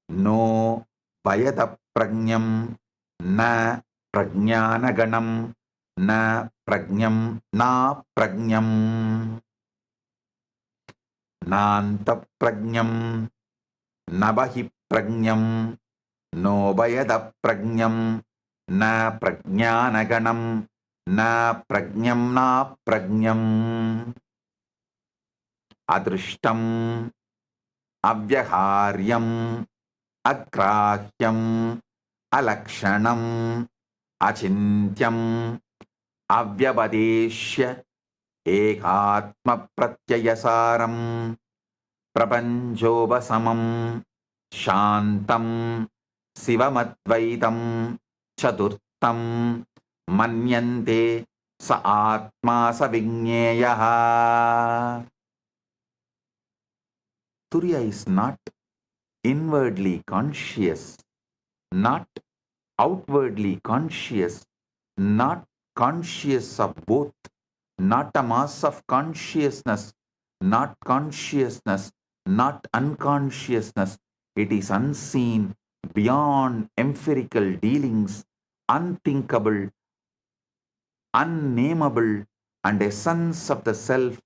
no bayada prajnam, na prajnanaganam, na prajnam, na prajnam. Nanta prajnam, nabahi prajnam, no bayada prajnam, na prajnanaganam, na prajnam, na prajnam. Adrishtam, avyaharyam, agrahyam, alakshanam, achintyam, avyabadeshya, ekatma pratyayasaram, prapanchopasamam, shantam, sivamadvaitam, chaturtam, manyante, sa atma sa vigneyaha. Turiya is not inwardly conscious, not outwardly conscious, not conscious of both, not a mass of consciousness, not consciousness, not unconsciousness. It is unseen, beyond empirical dealings, unthinkable, unnameable, and essence of the self,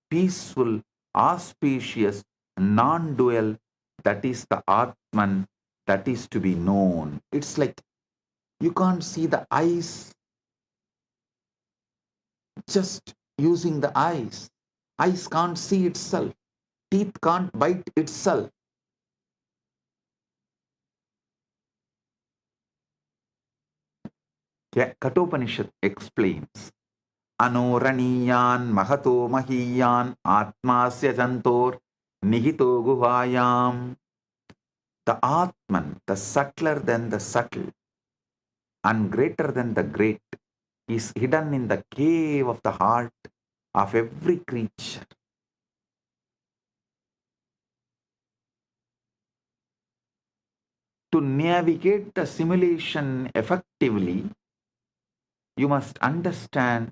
peaceful, auspicious, non-dual, that is the Atman, that is to be known. It's like you can't see the eyes just using the eyes. Eyes can't see itself. Teeth can't bite itself. Kathopanishad explains, Anoraniyan mahato mahiyan atmasya jantor nihito guhayam. The Atman, the subtler than the subtle and greater than the great, is hidden in the cave of the heart of every creature. To navigate the simulation effectively, you must understand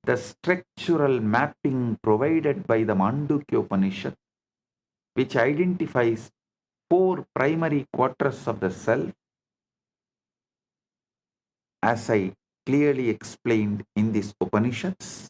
the structural mapping provided by the Mandukya Upanishad, which identifies four primary quarters of the self, as I clearly explained in these Upanishads.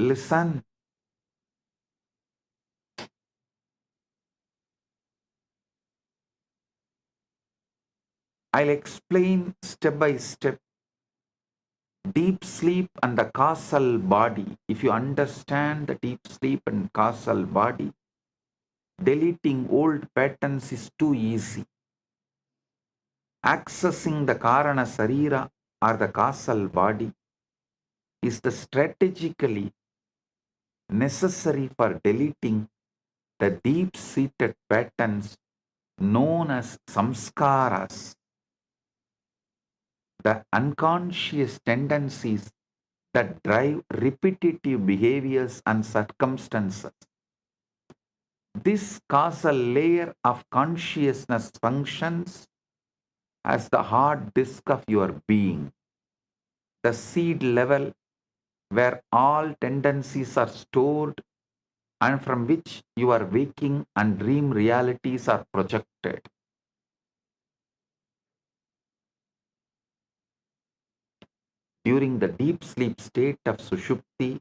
listen. I'll explain step by step. Deep sleep and the causal body. If you understand the deep sleep and causal body, deleting old patterns is too easy. Accessing the Karana Sarira or the causal body is the strategically necessary for deleting the deep-seated patterns known as samskaras, the unconscious tendencies that drive repetitive behaviors and circumstances. This causal layer of consciousness functions as the hard disk of your being, the seed level where all tendencies are stored and from which your waking and dream realities are projected. During the deep sleep state of Sushupti,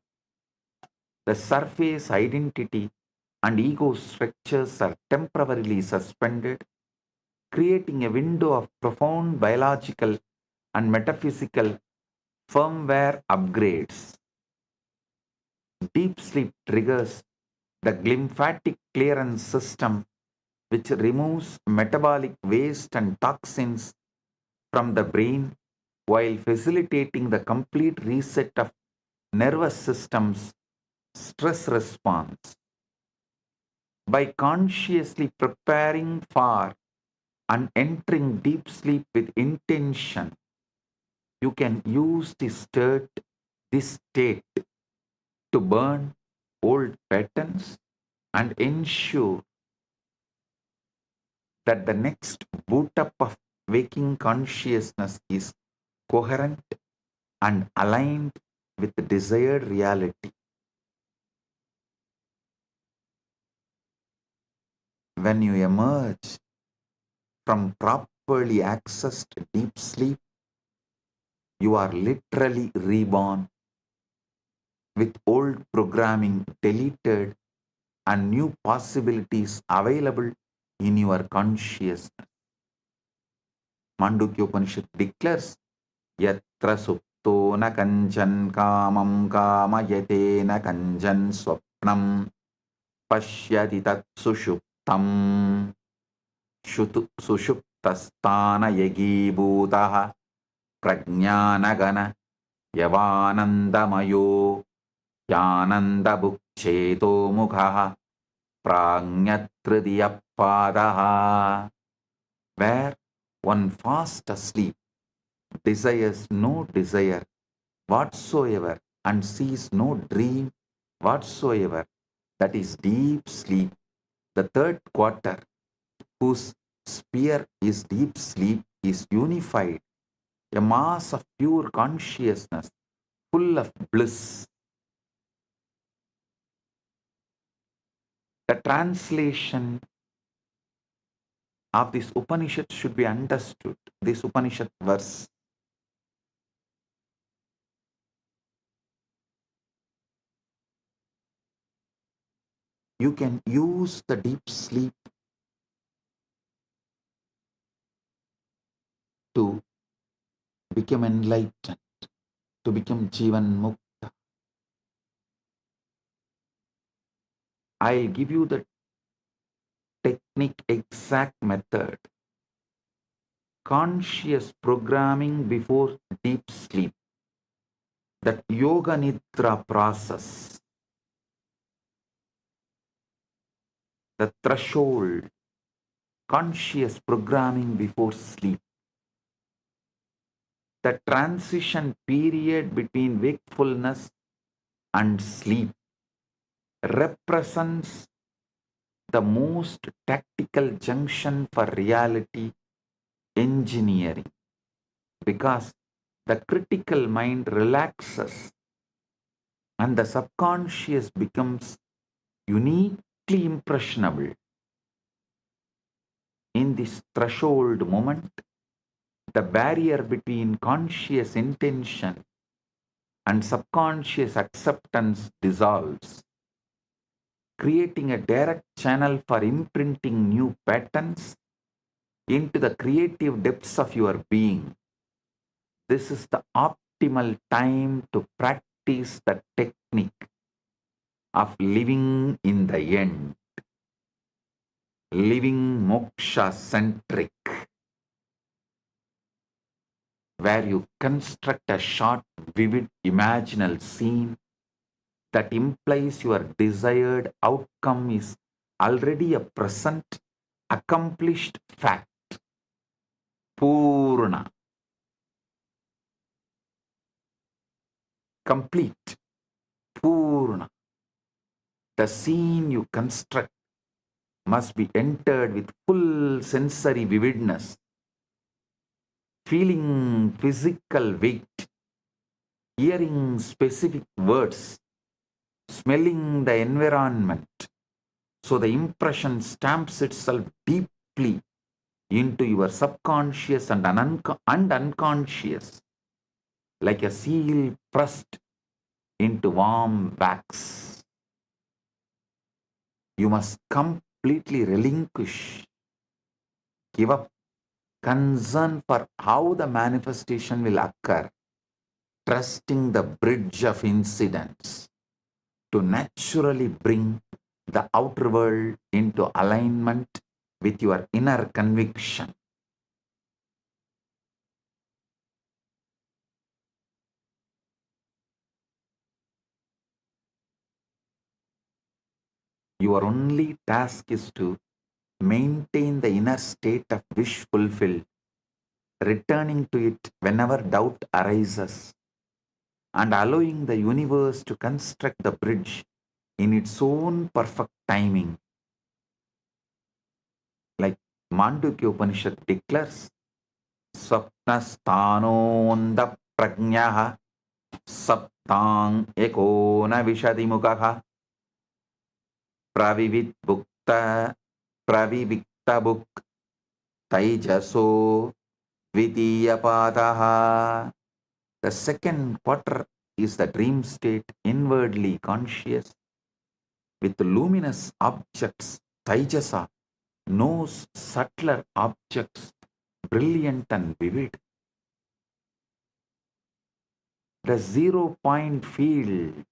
the surface identity and ego structures are temporarily suspended, creating a window of profound biological and metaphysical firmware upgrades. Deep sleep triggers the glymphatic clearance system, which removes metabolic waste and toxins from the brain while facilitating the complete reset of nervous system's stress response. By consciously preparing for and entering deep sleep with intention, you can use this state to burn old patterns and ensure that the next boot up of waking consciousness is coherent and aligned with the desired reality. When you emerge from properly accessed deep sleep, you are literally reborn with old programming deleted and new possibilities available in your consciousness. Mandukya Upanishad declares, Yatra supto na kanchan kamam kamayate na kanchan swapnam pashyati tat sushuptam sushuptastana yagibhutaha prajnanagana yavanandamayo yanandabhukcheto mukhaha prajnatridiyapadaha, where one fast asleep desires no desire whatsoever and sees no dream whatsoever. That is deep sleep. The third quarter, whose sphere is deep sleep, is unified, a mass of pure consciousness, full of bliss. The translation of this Upanishad should be understood. This Upanishad verse. You can use the deep sleep to become enlightened, to become Jivan Mukta. I'll give you the technique, exact method. Conscious programming before deep sleep. That Yoga Nidra process. The threshold. Conscious programming before sleep. The transition period between wakefulness and sleep represents the most tactical junction for reality engineering, because the critical mind relaxes and the subconscious becomes uniquely impressionable. In this threshold moment, the barrier between conscious intention and subconscious acceptance dissolves, creating a direct channel for imprinting new patterns into the creative depths of your being. This is the optimal time to practice the technique of living in the end, living moksha centric, where you construct a short, vivid, imaginal scene that implies your desired outcome is already a present, accomplished fact. Purna. Complete. Purna. The scene you construct must be entered with full sensory vividness, feeling physical weight, hearing specific words, smelling the environment, so the impression stamps itself deeply into your subconscious and unconscious, like a seal pressed into warm wax. You must completely relinquish, give up concern for how the manifestation will occur, trusting the bridge of incidents to naturally bring the outer world into alignment with your inner conviction. Your only task is to maintain the inner state of wish fulfilled, returning to it whenever doubt arises, and allowing the universe to construct the bridge in its own perfect timing. Like Mandukya Upanishad declares, Swapnasthanonda prajnaha saptang ekona vishadimukaha pravivikta buk taijaso vidiyapadaha. The second quarter is the dream state, inwardly conscious, with luminous objects. Taijasa knows subtler objects, brilliant and vivid. The 0-point field,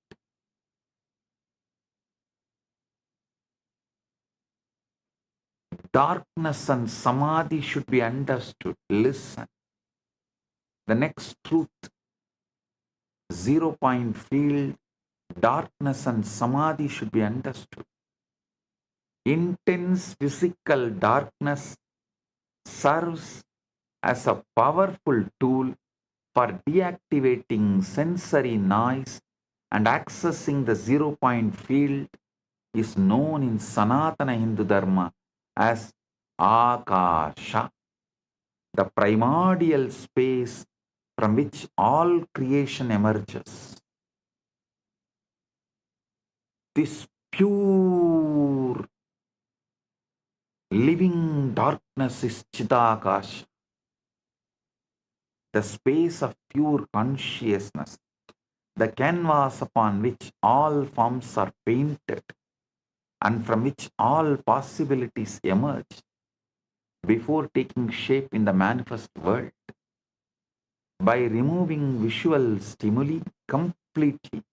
darkness and samadhi should be understood. Listen. The next truth, 0-point field, darkness and samadhi should be understood. Intense physical darkness serves as a powerful tool for deactivating sensory noise, and accessing the 0-point field is known in Sanatana Hindu Dharma as Akasha, the primordial space from which all creation emerges. This pure living darkness is Chidakasha, the space of pure consciousness, the canvas upon which all forms are painted and from which all possibilities emerge before taking shape in the manifest world. By removing visual stimuli completely,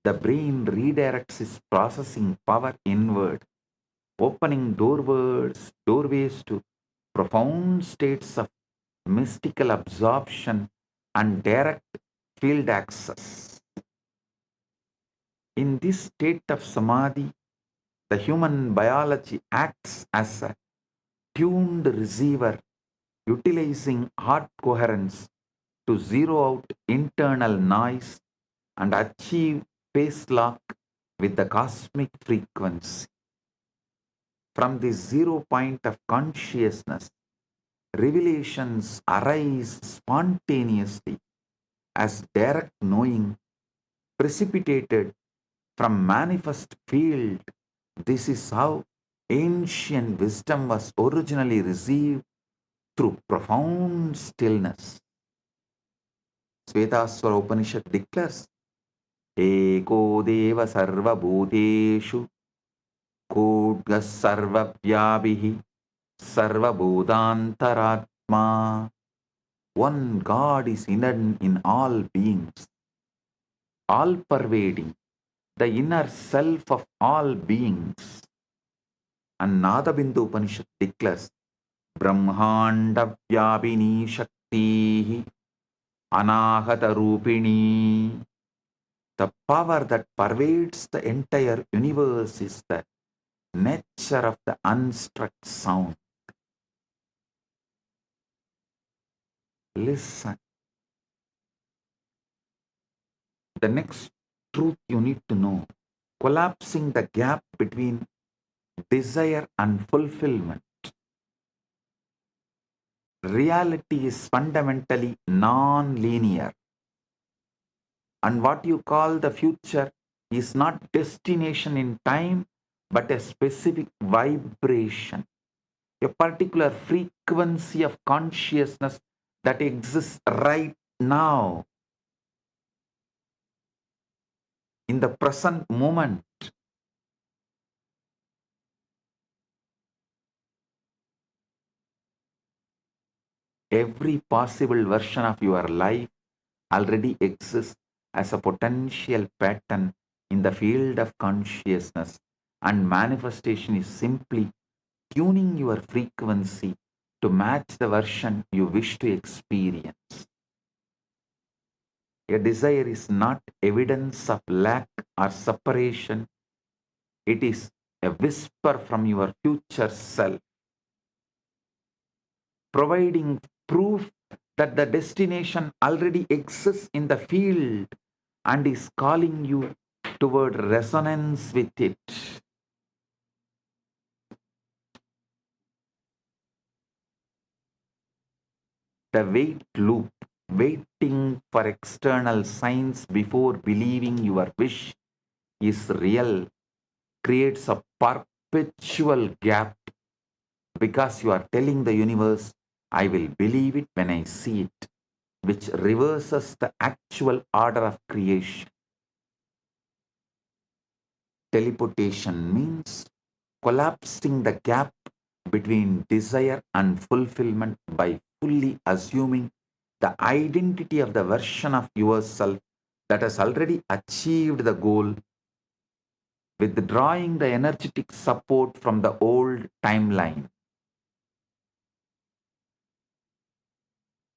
the brain redirects its processing power inward, opening doorways to profound states of mystical absorption and direct field access. In this state of samadhi, the human biology acts as a tuned receiver, utilizing heart coherence to zero out internal noise and achieve phase lock with the cosmic frequency. From this 0-point of consciousness, revelations arise spontaneously as direct knowing precipitated from manifest field. This is how ancient wisdom was originally received, through profound stillness. Svetaswara Upanishad declares, Eko Deva Sarva Bhuteshu Kodgas Sarva Vyabhihi Sarva Bhutantaratma. One God is hidden in all beings, all pervading, the inner self of all beings. And Nadabindu Upanishad declares, Brahmanda Vyabhini Shaktihi Anahata Rupini. The power that pervades the entire universe is the nature of the unstruck sound. Listen. The next truth you need to know, collapsing the gap between desire and fulfillment. Reality is fundamentally non-linear. And what you call the future is not destination in time, but a specific vibration, a particular frequency of consciousness that exists right now, in the present moment. Every possible version of your life already exists as a potential pattern in the field of consciousness, and manifestation is simply tuning your frequency to match the version you wish to experience. A desire is not evidence of lack or separation. It is a whisper from your future self, providing proof that the destination already exists in the field and is calling you toward resonance with it. The wait loop, waiting for external signs before believing your wish is real, creates a perpetual gap, because you are telling the universe, I will believe it when I see it, which reverses the actual order of creation. Teleportation means collapsing the gap between desire and fulfillment by fully assuming the identity of the version of yourself that has already achieved the goal, withdrawing the energetic support from the old timeline.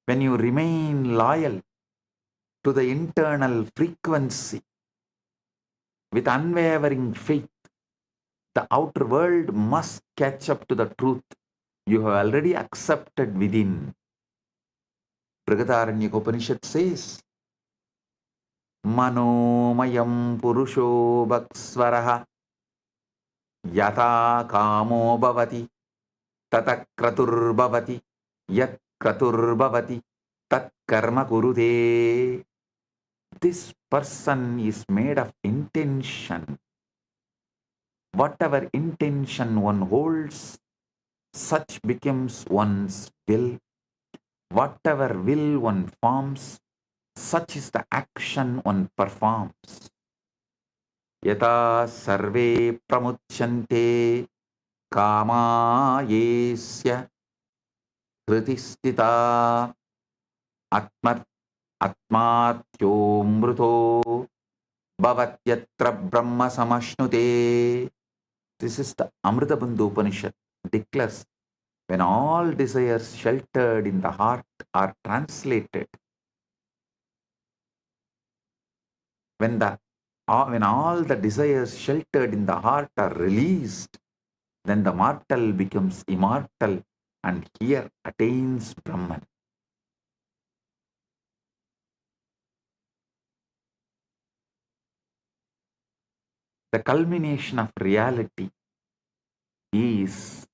When you remain loyal to the internal frequency with unwavering faith, the outer world must catch up to the truth you have already accepted within. Brihadaranyaka Upanishad says, Manomayam Purusho Bhaksvaraha Yata Kamo Bhavati Tata Kratur Bhavati Yat Kratur Bhavati Tat Karma Kurute. This person is made of intention. Whatever intention one holds, such becomes one's will. Whatever will one forms, such is the action one performs. Yata sarve pramuchyante kama yesya hritistita atmatyo mruto bhavatyatra brahma samashnute. This is the Amritabandhu Upanishad declares, when all desires sheltered in the heart are translated, when all the desires sheltered in the heart are released, then the mortal becomes immortal and here attains Brahman. The culmination of reality is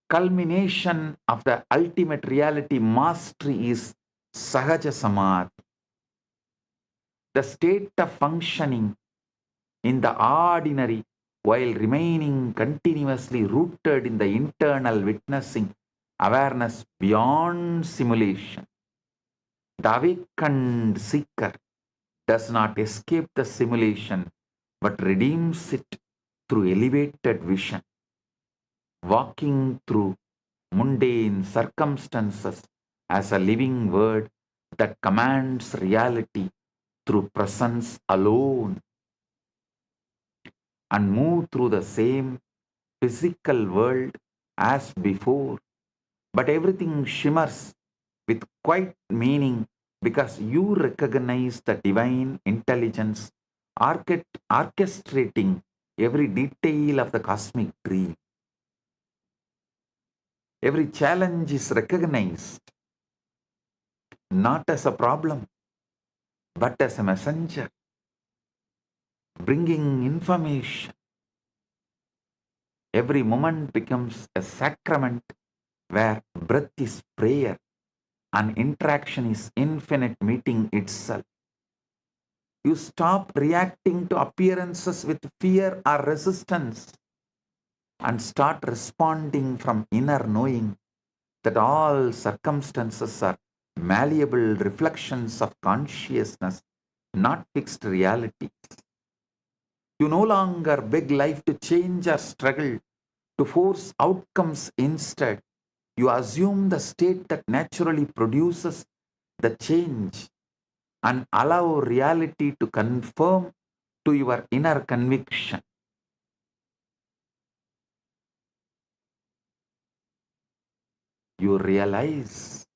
culmination of the ultimate reality mastery is Sahaja Samadhi. The state of functioning in the ordinary while remaining continuously rooted in the internal witnessing awareness beyond simulation. The awakened seeker does not escape the simulation but redeems it through elevated vision, walking through mundane circumstances as a living word that commands reality through presence alone, and move through the same physical world as before. But everything shimmers with quiet meaning because you recognize the divine intelligence orchestrating every detail of the cosmic dream. Every challenge is recognized not as a problem, but as a messenger bringing information. Every moment becomes a sacrament where breath is prayer and interaction is infinite meeting itself. You stop reacting to appearances with fear or resistance and start responding from inner knowing that all circumstances are malleable reflections of consciousness, not fixed realities. You no longer beg life to change or struggle to force outcomes. Instead, you assume the state that naturally produces the change and allow reality to conform to your inner conviction. You realize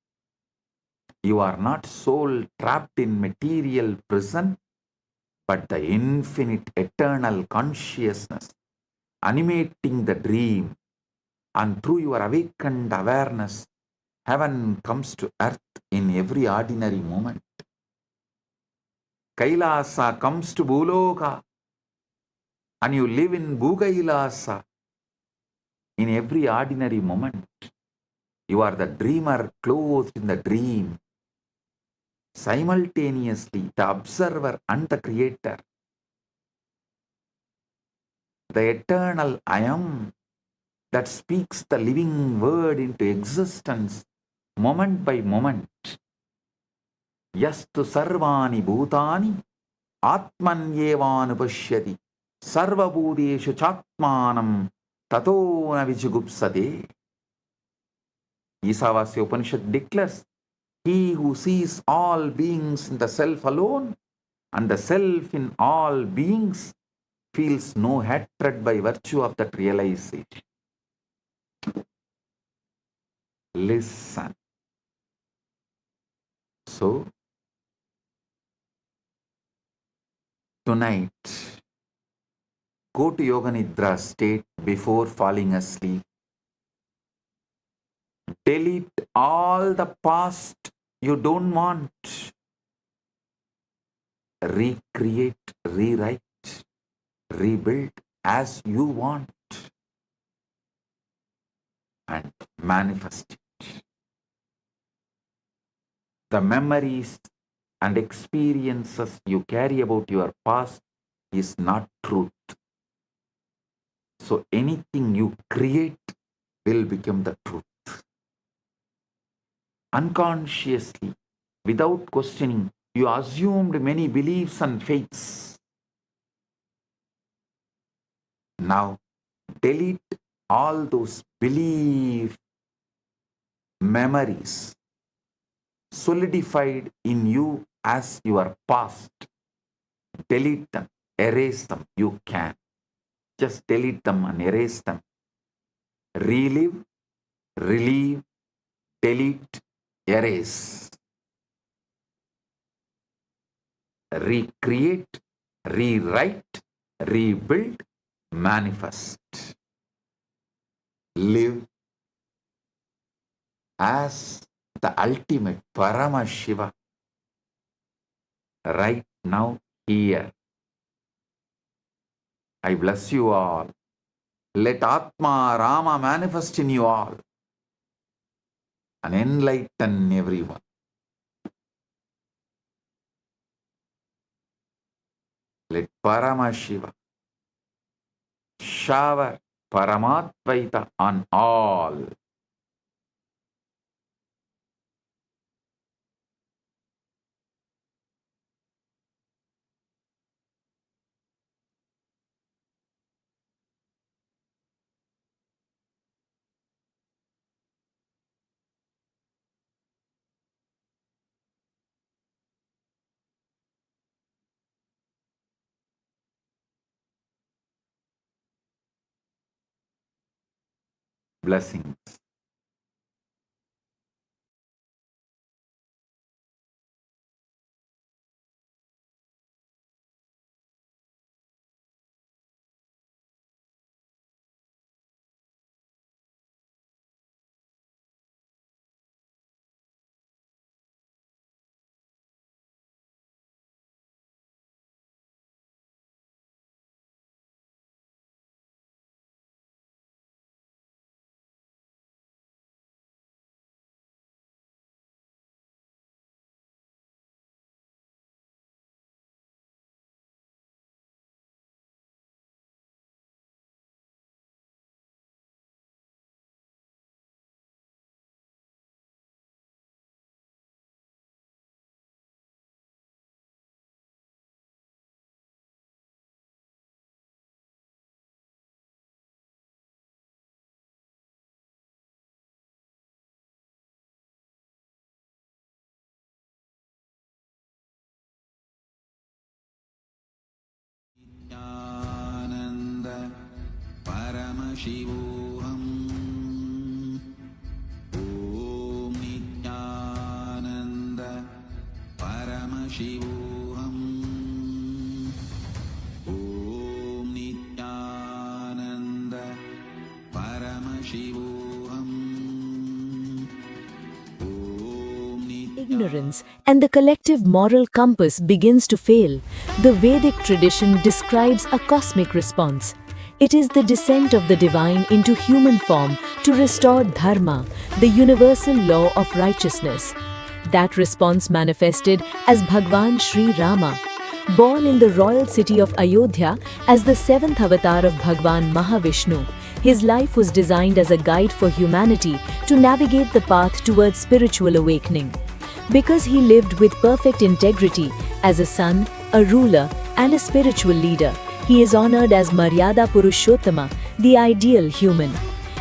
you are not soul trapped in material prison, but the infinite eternal consciousness animating the dream. And through your awakened awareness, heaven comes to earth in every ordinary moment. Kailasa comes to Bhuloka, and you live in Bhukailasa in every ordinary moment. You are the dreamer clothed in the dream, simultaneously the observer and the creator. The eternal I am that speaks the living word into existence moment by moment. Yastu sarvani bhutani atmanyevanupashyati sarvabhuteshu chatmanam tato na vijigupsade. Isavasya Upanishad declares, he who sees all beings in the self alone and the self in all beings feels no hatred by virtue of that realization. Listen. So, tonight, go to Yoga Nidra state before falling asleep. Delete all the past you don't want. Recreate, rewrite, rebuild as you want and manifest it. The memories and experiences you carry about your past is not truth. So anything you create will become the truth. Unconsciously, without questioning, you assumed many beliefs and faiths. Now, delete all those belief memories solidified in you as your past. Delete them, erase them. You can. Just delete them and erase them. Relive, relieve, delete, erase. Recreate, rewrite, rebuild, manifest. Live as the ultimate Paramashiva right now here. I bless you all. Let Atma Rama manifest in you all and enlighten everyone. Let Paramashiva shower Paramatvaita on all. Blessings. Nithyanantha Paramasivam Om Nithyanantha Paramasivam Om Nithyanantha Paramasivam Om Ignorance and the collective moral compass begins to fail. The Vedic tradition describes a cosmic response. It is the descent of the divine into human form to restore dharma, the universal law of righteousness. That response manifested as Bhagavan Sri Rama. Born in the royal city of Ayodhya as the seventh avatar of Bhagavan Mahavishnu, his life was designed as a guide for humanity to navigate the path towards spiritual awakening. Because he lived with perfect integrity as a son, a ruler, and a spiritual leader, he is honored as Maryada Purushottama, the ideal human.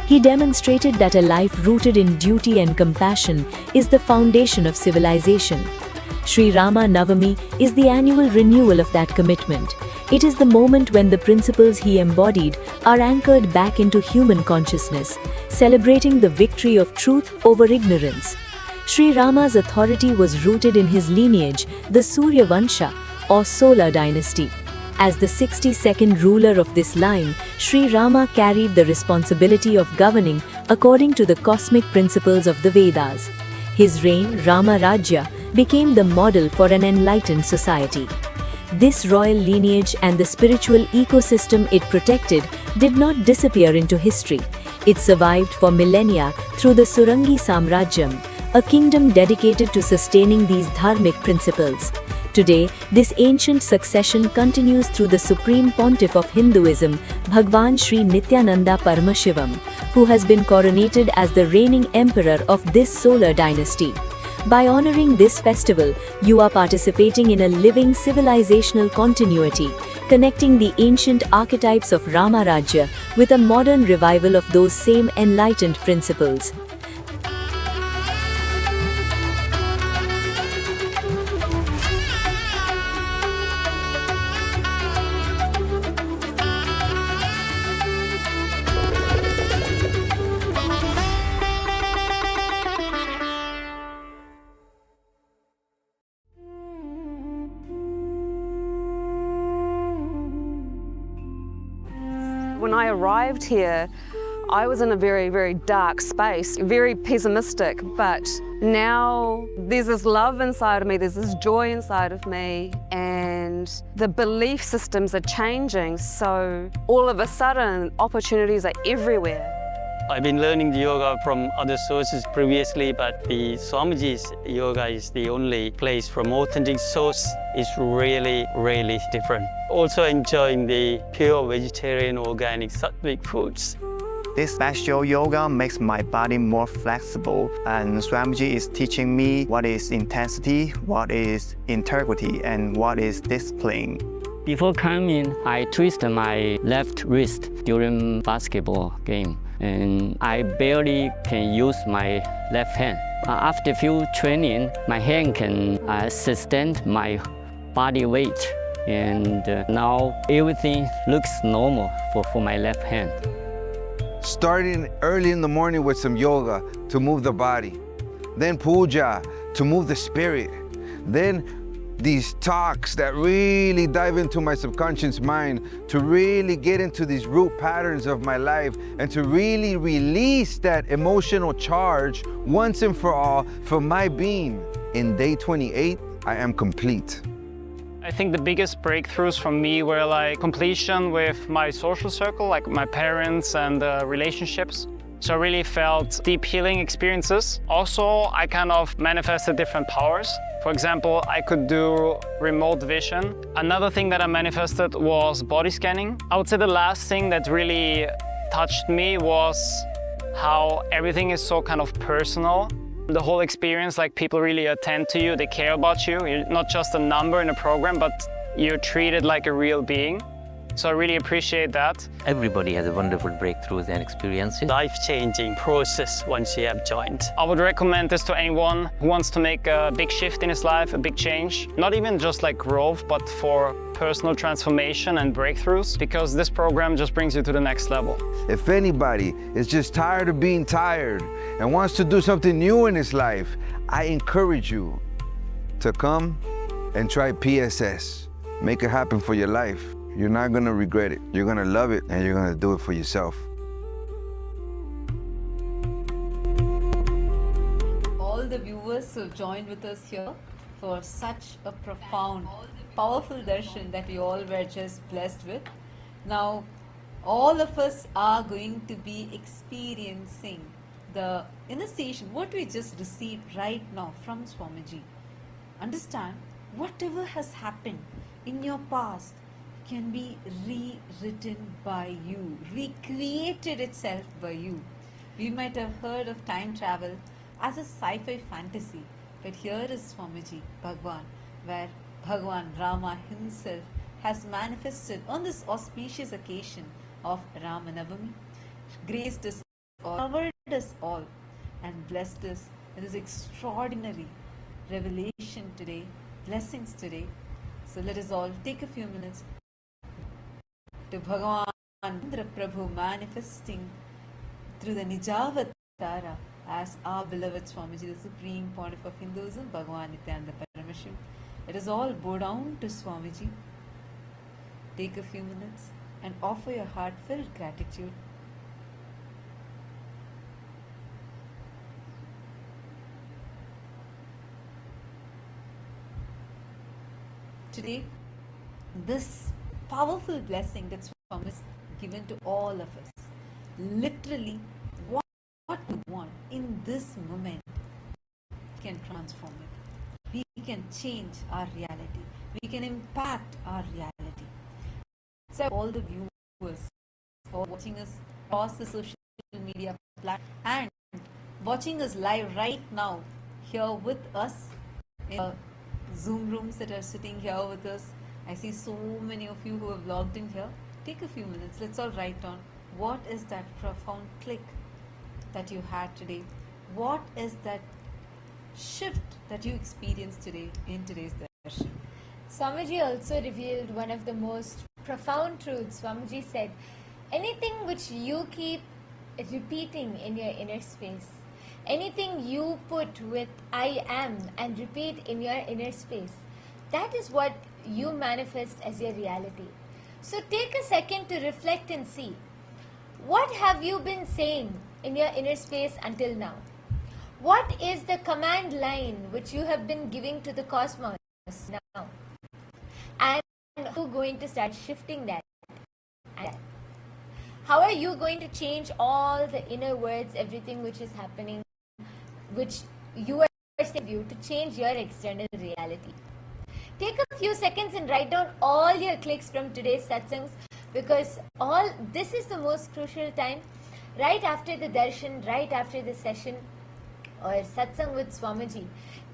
He demonstrated that a life rooted in duty and compassion is the foundation of civilization. Sri Ramanavami is the annual renewal of that commitment. It is the moment when the principles he embodied are anchored back into human consciousness, celebrating the victory of truth over ignorance. Sri Rama's authority was rooted in his lineage, the Surya Vansha, or solar dynasty. As the 62nd ruler of this line, Sri Rama carried the responsibility of governing according to the cosmic principles of the Vedas. His reign, Rama Rajya, became the model for an enlightened society. This royal lineage and the spiritual ecosystem it protected did not disappear into history. It survived for millennia through the Surangi Samrajyam, a kingdom dedicated to sustaining these dharmic principles. Today, this ancient succession continues through the Supreme Pontiff of Hinduism, Bhagavan Sri Nithyanantha Paramasivam, who has been coronated as the reigning emperor of this solar dynasty. By honoring this festival, you are participating in a living civilizational continuity, connecting the ancient archetypes of Rama Rajya with a modern revival of those same enlightened principles. When I arrived here, I was in a very, very dark space, very pessimistic, but now there's this love inside of me, there's this joy inside of me, and the belief systems are changing, so all of a sudden opportunities are everywhere. I've been learning the yoga from other sources previously, but the Swamiji's yoga is the only place from authentic source. It's really, really different. Also enjoying the pure vegetarian, organic, sattvic foods. This special yoga makes my body more flexible, and Swamiji is teaching me what is intensity, what is integrity, and what is discipline. Before coming, I twisted my left wrist during basketball game, and I barely can use my left hand. After few training, my hand can sustain my body weight, and now everything looks normal for my left hand. starting early in the morning with some yoga to move the body, then puja to move the spirit, then these talks that really dive into my subconscious mind to really get into these root patterns of my life and to really release that emotional charge once and for all for my being. In day 28, I am complete. I think the biggest breakthroughs for me were like completion with my social circle, like my parents and relationships. So I really felt deep healing experiences. Also, I kind of manifested different powers. For example, I could do remote vision. Another thing that I manifested was body scanning. I would say the last thing that really touched me was how everything is so kind of personal. The whole experience, like people really attend to you, they care about you. You're not just a number in a program, but you're treated like a real being. So I really appreciate that. Everybody has a wonderful breakthroughs and experiences. Life-changing process once you have joined. I would recommend this to anyone who wants to make a big shift in his life, a big change. Not even just like growth, but for personal transformation and breakthroughs, because this program just brings you to the next level. If anybody is just tired of being tired and wants to do something new in his life, I encourage you to come and try PSS. Make it happen for your life. You're not gonna regret it. You're gonna love it and you're gonna do it for yourself. All the viewers who joined with us here for such a profound, powerful darshan that we all were just blessed with. Now, all of us are going to be experiencing the initiation, what we just received right now from Swamiji. Understand, whatever has happened in your past can be rewritten by you, recreated itself by you. We might have heard of time travel as a sci-fi fantasy, but here is Swamiji, Bhagavan, where Bhagavan Rama himself has manifested on this auspicious occasion of Ramanavami, graced us all, covered us all, and blessed us with this extraordinary revelation today, blessings today. So let us all take a few minutes to Bhagavan Indra Prabhu manifesting through the Nijavatara as our beloved Swamiji, the supreme pontiff of Hinduism, Bhagavan Nithyanantha Paramasivam. Let us all bow down to Swamiji, take a few minutes and offer your heartfelt gratitude. Today, this powerful blessing that Swami is given to all of us. Literally, what we want in this moment can transform it. We can change our reality. We can impact our reality. So all the viewers for watching us across the social media platform and watching us live right now here with us in the Zoom rooms that are sitting here with us. I see so many of you who have logged in here. Take a few minutes. Let's all write down what is that profound click that you had today. What is that shift that you experienced today in today's darshan? Swamiji also revealed one of the most profound truths. Swamiji said, anything which you keep repeating in your inner space, anything you put with I am and repeat in your inner space, that is what you manifest as your reality. So take a second to reflect and see, what have you been saying in your inner space until now? What is the command line which you have been giving to the cosmos now? And how are you going to start shifting that? And how are you going to change all the inner words, everything which is happening, which you are saying you to change your external reality? Take a few seconds and write down all your clicks from today's satsangs, because all this is the most crucial time, right after the darshan, right after the session or satsang with Swamiji,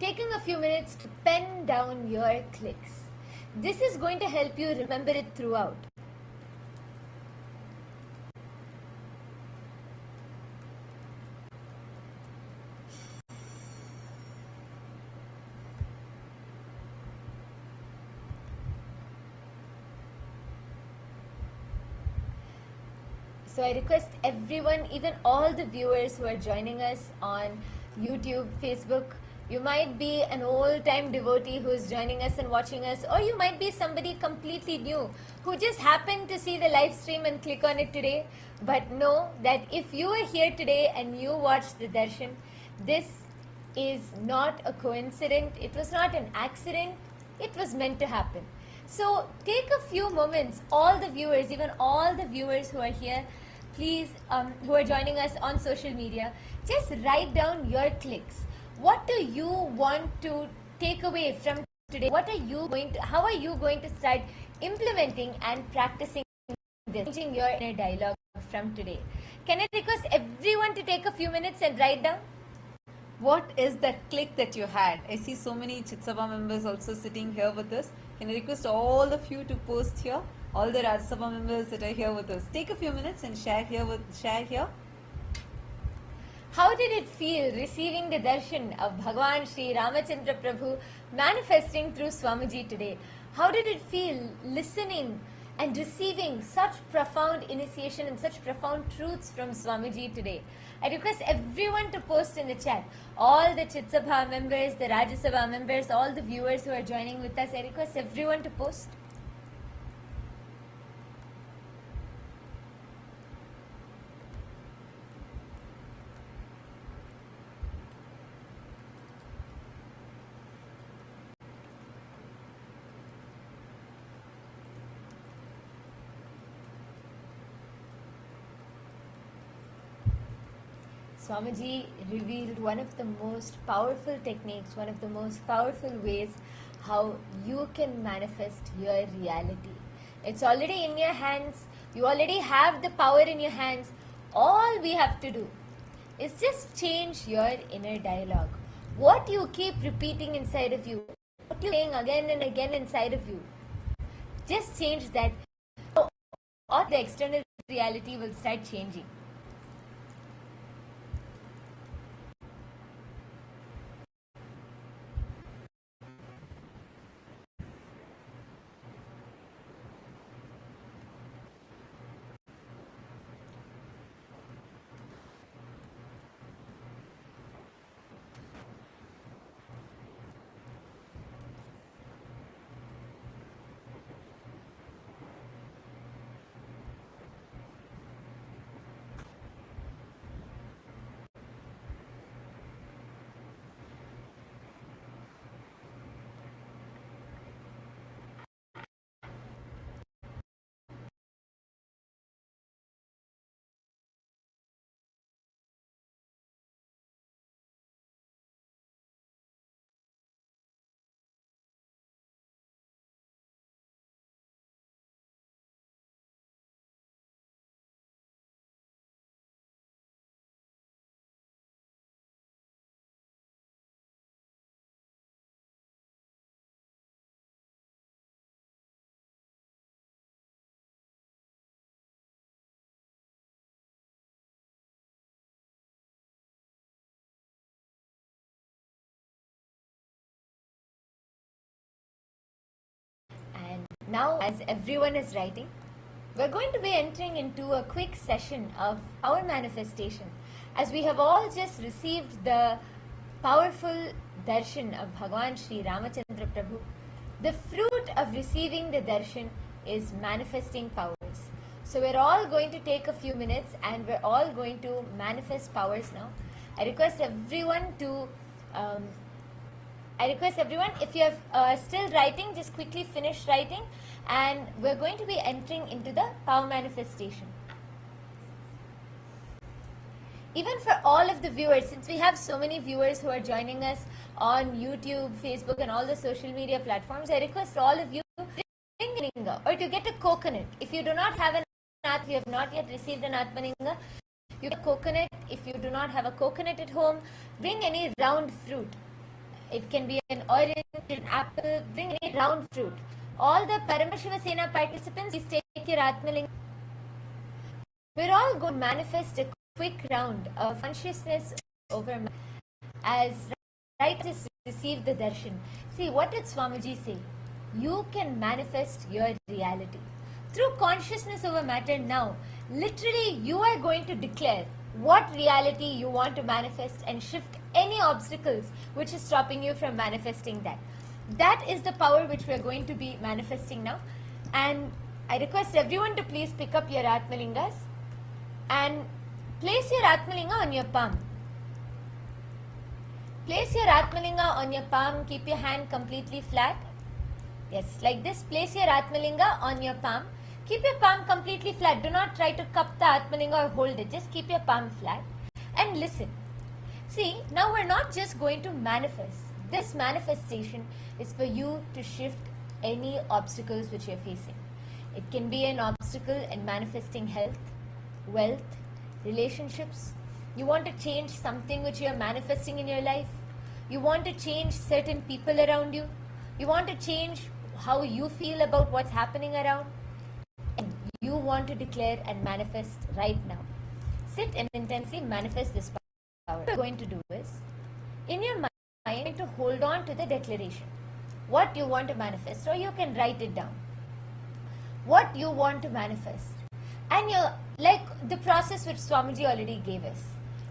taking a few minutes to pen down your clicks. This is going to help you remember it throughout. So I request everyone, even all the viewers who are joining us on YouTube, Facebook, you might be an old-time devotee who is joining us and watching us, or you might be somebody completely new who just happened to see the live stream and click on it today. But know that if you are here today and you watched the darshan, this is not a coincidence, it was not an accident, it was meant to happen. So take a few moments, all the viewers, even all the viewers who are here, please, who are joining us on social media, just write down your clicks. What do you want to take away from today? What are you going to, how are you going to start implementing and practicing this, changing your inner dialogue from today? Can I request everyone to take a few minutes and write down? What is that click that you had? I see so many Chitsabha members also sitting here with us. Can I request all of you to post here? All the Rajya Sabha members that are here with us. Take a few minutes and share here. How did it feel receiving the darshan of Bhagavan Sri Ramachandra Prabhu manifesting through Swamiji today? How did it feel listening and receiving such profound initiation and such profound truths from Swamiji today? I request everyone to post in the chat. All the Chitsabha members, the Rajya Sabha members, all the viewers who are joining with us, I request everyone to post. Swamiji revealed one of the most powerful techniques, one of the most powerful ways how you can manifest your reality. It's already in your hands. You already have the power in your hands. All we have to do is just change your inner dialogue. What you keep repeating inside of you, what you're saying again and again inside of you, just change that. Or the external reality will start changing. Now, as everyone is writing, we're going to be entering into a quick session of our manifestation. As we have all just received the powerful darshan of Bhagavan Sri Ramachandra Prabhu, the fruit of receiving the darshan is manifesting powers. So we're all going to take a few minutes and we're all going to manifest powers now. I request everyone, if you are still writing, just quickly finish writing, and we're going to be entering into the power manifestation. Even for all of the viewers, since we have so many viewers who are joining us on YouTube, Facebook and all the social media platforms, I request all of you to bring linga or to get a coconut. If you do not have an you have not yet received an Atmalinga, you get a coconut. If you do not have a coconut at home, bring any round fruit. It can be an orange, an apple, bring any round fruit. All the Paramashiva Sena participants, please take your Atmalinga. We're all going to manifest a quick round of consciousness over as right just receive the darshan. See, what did Swamiji say? You can manifest your reality. Through consciousness over matter now, Literally, you are going to declare what reality you want to manifest and shift any obstacles which is stopping you from manifesting that. That is the power which we are going to be manifesting now. And I request everyone to please pick up your Atmalingas and place your Atmalinga on your palm. Place your Atmalinga on your palm. Keep your hand completely flat. Yes, like this. Place your Atmalinga on your palm. Keep your palm completely flat. Do not try to cup the Atmalinga or hold it. Just keep your palm flat and listen. See, now we're not just going to manifest. This manifestation is for you to shift any obstacles which you're facing. It can be an obstacle in manifesting health, wealth, relationships. You want to change something which you're manifesting in your life. You want to change certain people around you. You want to change how you feel about what's happening around. And you want to declare and manifest right now. Sit and intensely manifest this power. What you're going to do is, in your mind, you're going to hold on to the declaration. What you want to manifest, or you can write it down. What you want to manifest. And you're like the process which Swamiji already gave us.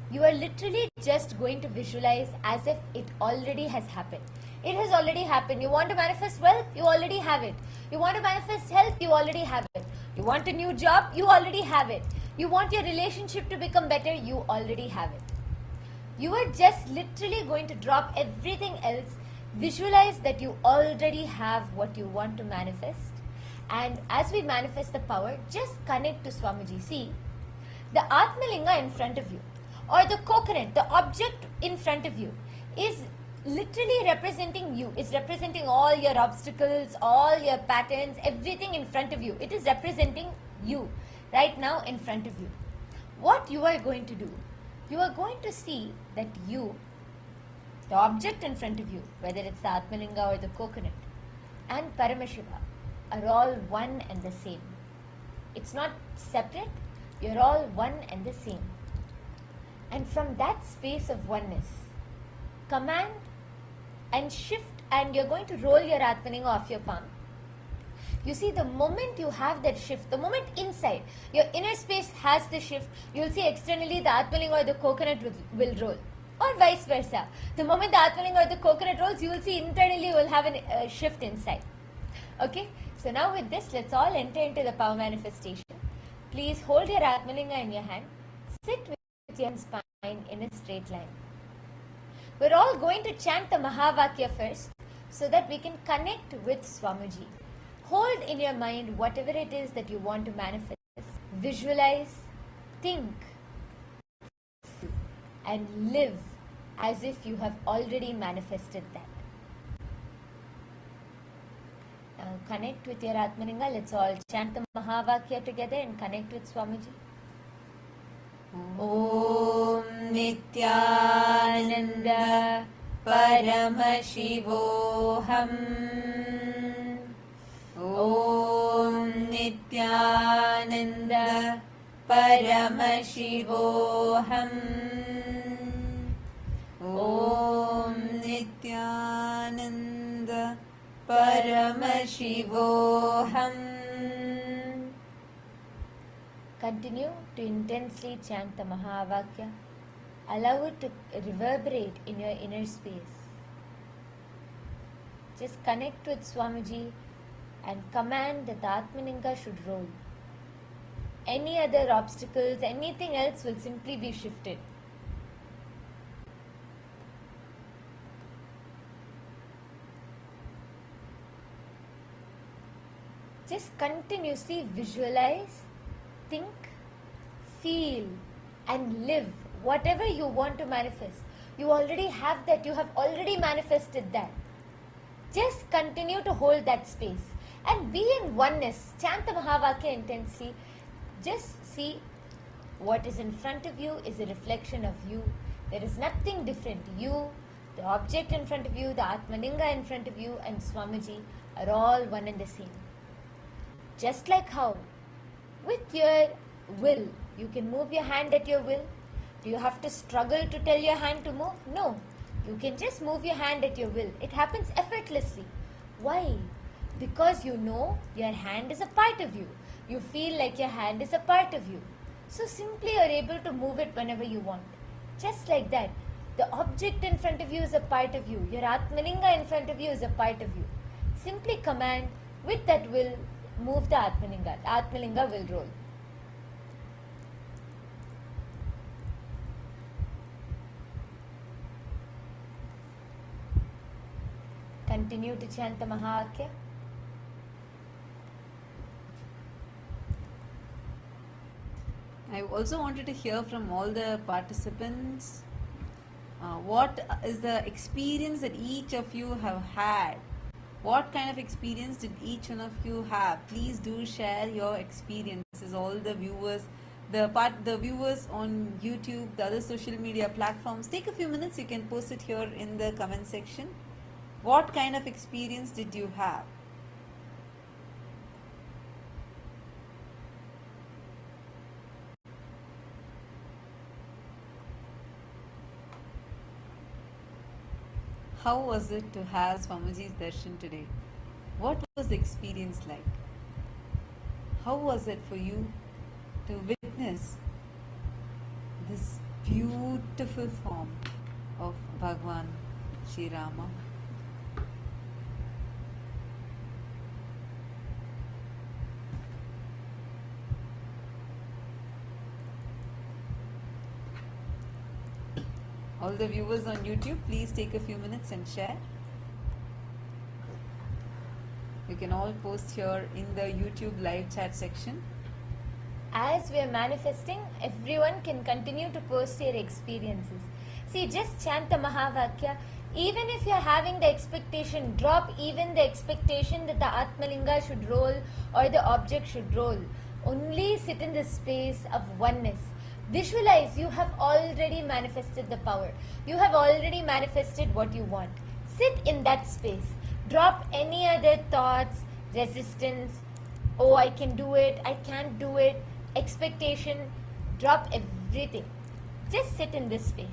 You are literally just going to visualize as if it already has happened. It has already happened. You want to manifest wealth? You already have it. You want to manifest health? You already have it. You want a new job? You already have it. You want your relationship to become better? You already have it. You are just literally going to drop everything else. Visualize that you already have what you want to manifest. And as we manifest the power, just connect to Swamiji. See, the Atmalinga in front of you, or the coconut, the object in front of you, is literally representing you. It's representing all your obstacles, all your patterns, everything in front of you. It is representing you right now in front of you. What you are going to do, you are going to see that you, the object in front of you, whether it's the Atmalinga or the coconut, and Paramashiva are all one and the same. It's not separate, you're all one and the same. And from that space of oneness, command and shift, and you're going to roll your Atmalinga off your palm. You see, the moment you have that shift, the moment inside, your inner space has the shift, you'll see externally the Atmalinga or the coconut will roll. Or vice versa. The moment the Atmalinga or the coconut rolls, you will see internally you will have a shift inside. Okay? So now with this, let's all enter into the power manifestation. Please hold your Atmalinga in your hand. Sit with your spine in a straight line. We're all going to chant the Mahavakya first so that we can connect with Swamiji. Hold in your mind whatever it is that you want to manifest. Visualize, think, and live as if you have already manifested that. Now connect with your Atmalinga. Let's all chant the Mahavakya together and connect with Swamiji. Om Nithyananda Paramasivam. Om Nithyananda Paramasivam. Om Nithyananda Paramasivam. Continue to intensely chant the Mahavakya. Allow it to reverberate in your inner space. Just connect with Swamiji and command that the Atmalinga should roll. Any other obstacles, anything else will simply be shifted. Just continuously visualize, think, feel, and live whatever you want to manifest. You already have that. You have already manifested that. Just continue to hold that space and be in oneness. Chant the Mahavakya intensely. Just see what is in front of you is a reflection of you. There is nothing different. You, the object in front of you, the Atmalinga in front of you, and Swamiji are all one and the same. Just like how with your will, you can move your hand at your will. Do you have to struggle to tell your hand to move? No. You can just move your hand at your will. It happens effortlessly. Why? Because you know your hand is a part of you. You feel like your hand is a part of you. So simply you're able to move it whenever you want. Just like that. The object in front of you is a part of you. Your Atmalinga in front of you is a part of you. Simply command, with that will, move the Atmalinga. The Atmalinga will roll. Continue to chant the Mahakya. I also wanted to hear from all the participants what is the experience that each of you have had. What kind of experience did each one of you have? Please do share your experiences. All the viewers, the viewers on YouTube, the other social media platforms, take a few minutes. You can post it here in the comment section. What kind of experience did you have? How was it to have Swamiji's darshan today? What was the experience like? How was it for you to witness this beautiful form of Bhagavan Sri Rama? All the viewers on YouTube, please take a few minutes and share. You can all post here in the YouTube live chat section. As we are manifesting, everyone can continue to post their experiences. See, just chant the Mahavakya. Even if you are having the expectation, drop even the expectation that the Atmalinga should roll or the object should roll. Only sit in the space of oneness. Visualize you have already manifested the power. You have already manifested what you want. Sit in that space. Drop any other thoughts, resistance, oh I can do it, I can't do it, expectation. Drop everything. Just sit in this space.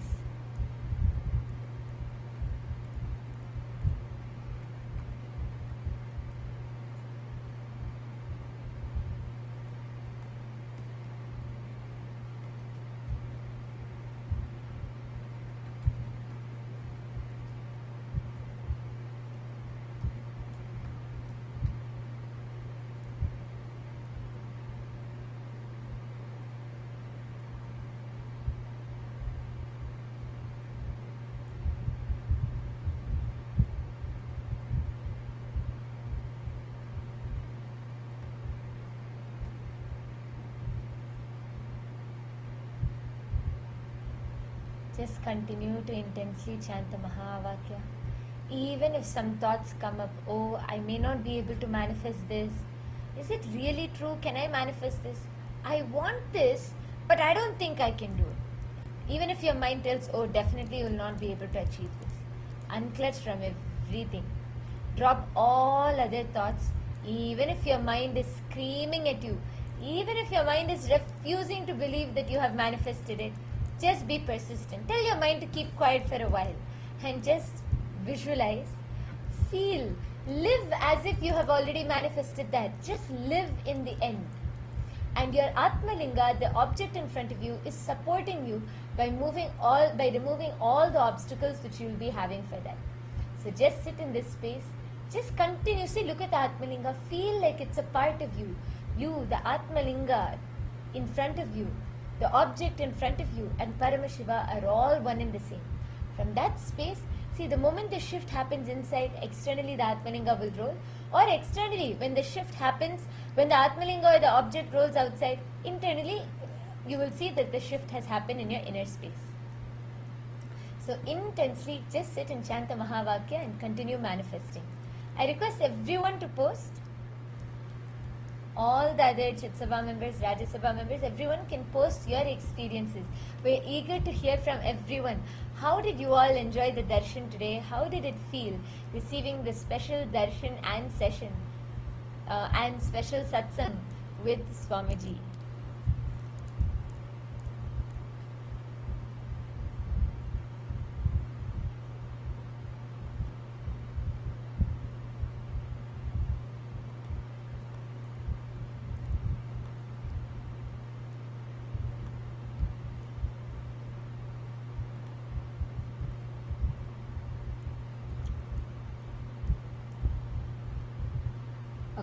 Just continue to intensely chant the Mahavakya. Even if some thoughts come up, oh, I may not be able to manifest this. Is it really true? Can I manifest this? I want this, but I don't think I can do it. Even if your mind tells, oh, definitely you will not be able to achieve this. Unclutch from everything. Drop all other thoughts. Even if your mind is screaming at you, even if your mind is refusing to believe that you have manifested it, just be persistent. Tell your mind to keep quiet for a while and just visualize, feel, live as if you have already manifested that. Just live in the end. And your Atmalinga, the object in front of you, is supporting you by removing all the obstacles which you will be having for that. So just sit in this space. Just continue. See, look at the Atmalinga. Feel like it's a part of you. You, the Atmalinga in front of you, the object in front of you, and Paramashiva are all one and the same. From that space, see, the moment the shift happens inside, externally the Atmalinga will roll, or externally, when the shift happens, when the Atmalinga or the object rolls outside, internally, you will see that the shift has happened in your inner space. So intensely, just sit and chant the Mahavakya and continue manifesting. I request everyone to post. All the other Chitsabha members, Rajya Sabha members, everyone can post your experiences. We're eager to hear from everyone. How did you all enjoy the darshan today? How did it feel receiving the special darshan and session and special satsang with Swamiji?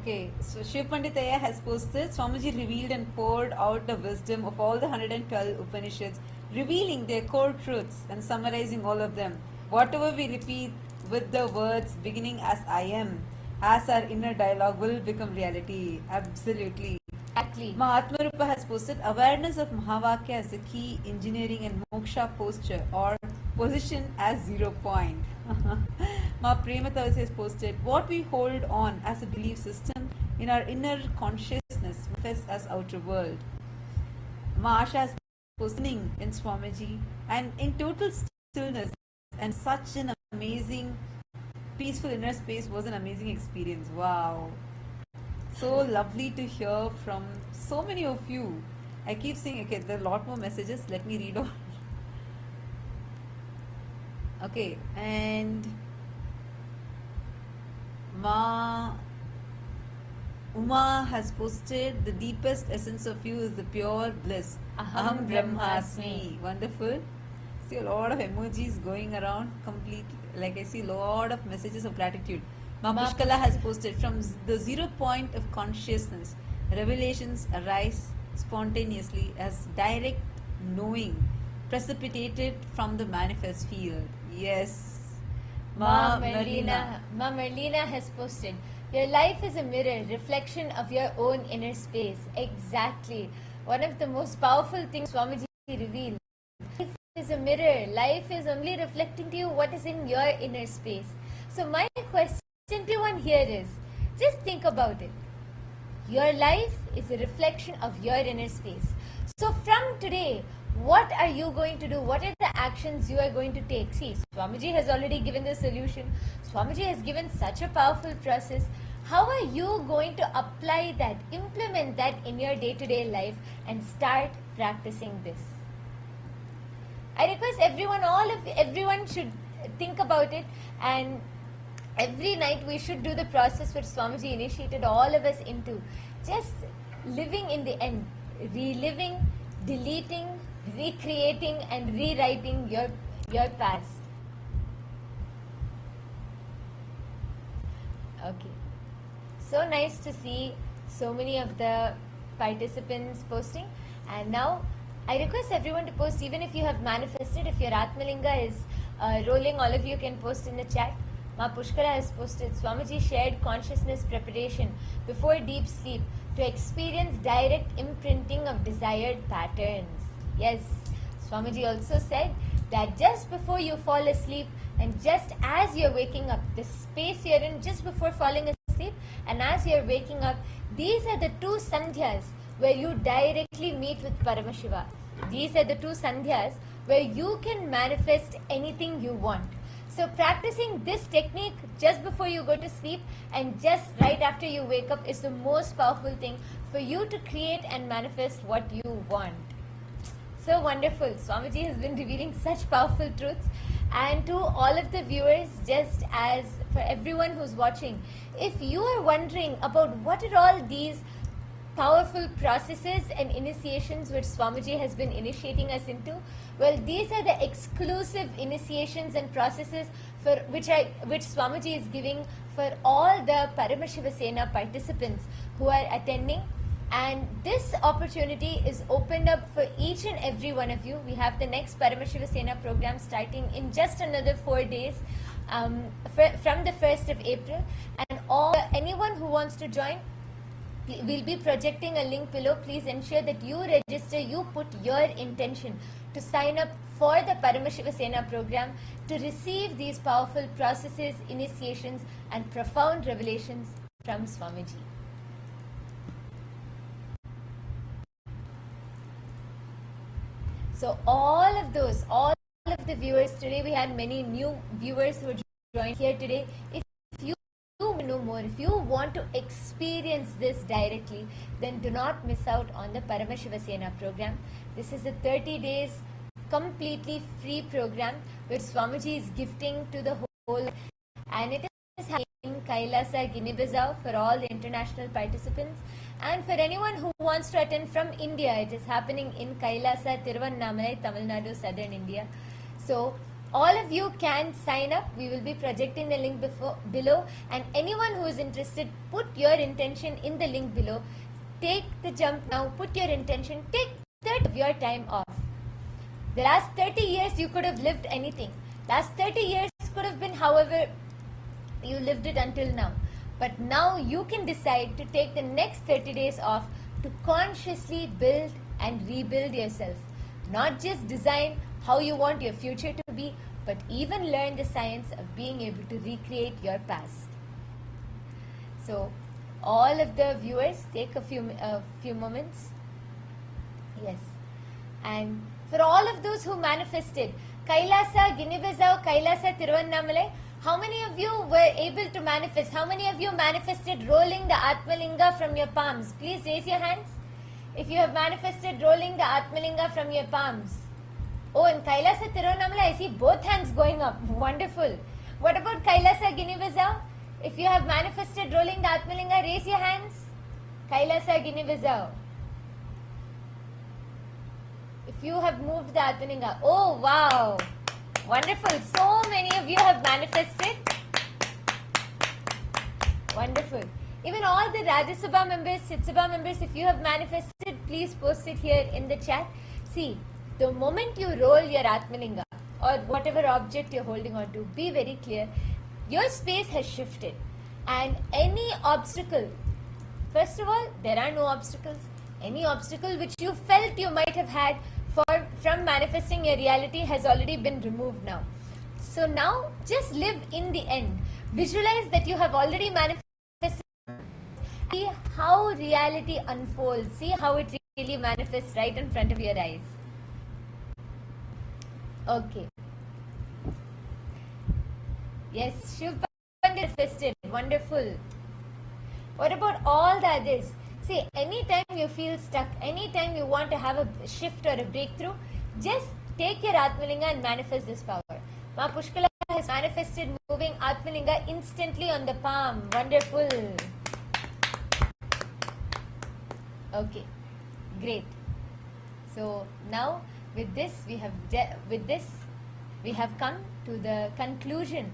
Okay, so Shiv Panditaya has posted, Swamiji revealed and poured out the wisdom of all the 112 Upanishads, revealing their core truths and summarizing all of them. Whatever we repeat with the words beginning as I am, as our inner dialogue will become reality. Absolutely. Exactly. Ma Atmarupa has posted, awareness of Mahavakya as the key engineering and moksha posture or position as 0 point. Ma Prematavas has posted, what we hold on as a belief system in our inner consciousness manifests as outer world. Ma Asha has posted in Swamiji and in total stillness and such an amazing peaceful inner space was an amazing experience. Wow. So lovely to hear from so many of you. I keep saying, okay, there are a lot more messages. Let me read all. Okay, and Uma has posted, the deepest essence of you is the pure bliss. Aham Brahmasmi. Wonderful. See a lot of emojis going around completely. Like I see a lot of messages of gratitude. Ma Pushkala has posted, from the 0 point of consciousness, revelations arise spontaneously as direct knowing precipitated from the manifest field. Yes. Ma Merlina has posted, your life is a mirror, reflection of your own inner space. Exactly. One of the most powerful things Swamiji revealed. Life is a mirror. Life is only reflecting to you what is in your inner space. So my question to everyone here is, just think about it. Your life is a reflection of your inner space. So from today, what are you going to do? What are the actions you are going to take? See, Swamiji has already given the solution. Swamiji has given such a powerful process. How are you going to apply that, implement that in your day-to-day life and start practicing this? I request everyone should think about it, and every night we should do the process which Swamiji initiated all of us into. Just living in the end, reliving, deleting, recreating and rewriting your past. Okay. So nice to see so many of the participants posting. And now I request everyone to post, even if you have manifested. If your Atmalinga is rolling, all of you can post in the chat. Ma Pushkara has posted, Swamiji shared consciousness preparation before deep sleep to experience direct imprinting of desired patterns. Yes, Swamiji also said that just before you fall asleep and just as you're waking up, the space you're in just before falling asleep and as you're waking up, these are the two sandhyas where you directly meet with Paramashiva. These are the two sandhyas where you can manifest anything you want. So practicing this technique just before you go to sleep and just right after you wake up is the most powerful thing for you to create and manifest what you want. So wonderful. Swamiji has been revealing such powerful truths. And to all of the viewers, just as for everyone who's watching, if you are wondering about what are all these powerful processes and initiations which Swamiji has been initiating us into, well, these are the exclusive initiations and processes for which Swamiji is giving for all the Paramashiva Sena participants who are attending. And this opportunity is opened up for each and every one of you. We have the next Paramashiva Sena program starting in just another 4 days from the 1st of April. And anyone who wants to join, we'll be projecting a link below. Please ensure that you register, you put your intention to sign up for the Paramashiva Sena program to receive these powerful processes, initiations and profound revelations from Swamiji. So all of the viewers, today we had many new viewers who joined here today. If you know more, if you want to experience this directly, then do not miss out on the Paramashiva Sena program. This is a 30 days completely free program which Swamiji is gifting to the whole, and it is happening in Kailasa, Guinea-Bissau for all the international participants. And for anyone who wants to attend from India, it is happening in Kailasa, Tiruvannamalai, Tamil Nadu, southern India. So All of you can sign up. We will be projecting the link below, and anyone who is interested, put your intention in the link below. Take the jump now, put your intention, take 30 of your time off. The last 30 years you could have lived anything. Last 30 years could have been however you lived it until now. But now you can decide to take the next 30 days off to consciously build and rebuild yourself. Not just design how you want your future to be, but even learn the science of being able to recreate your past. So, all of the viewers, take a few moments. Yes. And for all of those who manifested, Kailasa, Guinea-Bissau, Kailasa, Tiruvannamalai, how many of you were able to manifest? How many of you manifested rolling the Atmalinga from your palms? Please raise your hands. If you have manifested rolling the Atmalinga from your palms. Oh, in Kailasa, Tiruvannamalai, I see both hands going up. Wonderful. What about Kailasa, Guinea-Bissau? If you have manifested rolling the Atmalinga, raise your hands. Kailasa, Guinea-Bissau. If you have moved the Atmalinga. Oh, wow. Wonderful. So many of you have manifested. Wonderful. Even all the Rajya Sabha members, Chit Sabha members, if you have manifested, please post it here in the chat. See, the moment you roll your Atmalinga or whatever object you're holding on to, be very clear. Your space has shifted. And any obstacle, first of all, there are no obstacles. Any obstacle which you felt you might have had from manifesting your reality has already been removed now. So now, just live in the end. Visualize that you have already manifested. See how reality unfolds. See how it really manifests right in front of your eyes. Okay. Yes, Shiv manifested. Wonderful. What about all the others? See, anytime you feel stuck, anytime you want to have a shift or a breakthrough, just take your Atmalinga and manifest this power. Ma Pushkala has manifested moving Atmalinga instantly on the palm. Wonderful. Okay, great. So now with this we have come to the conclusion.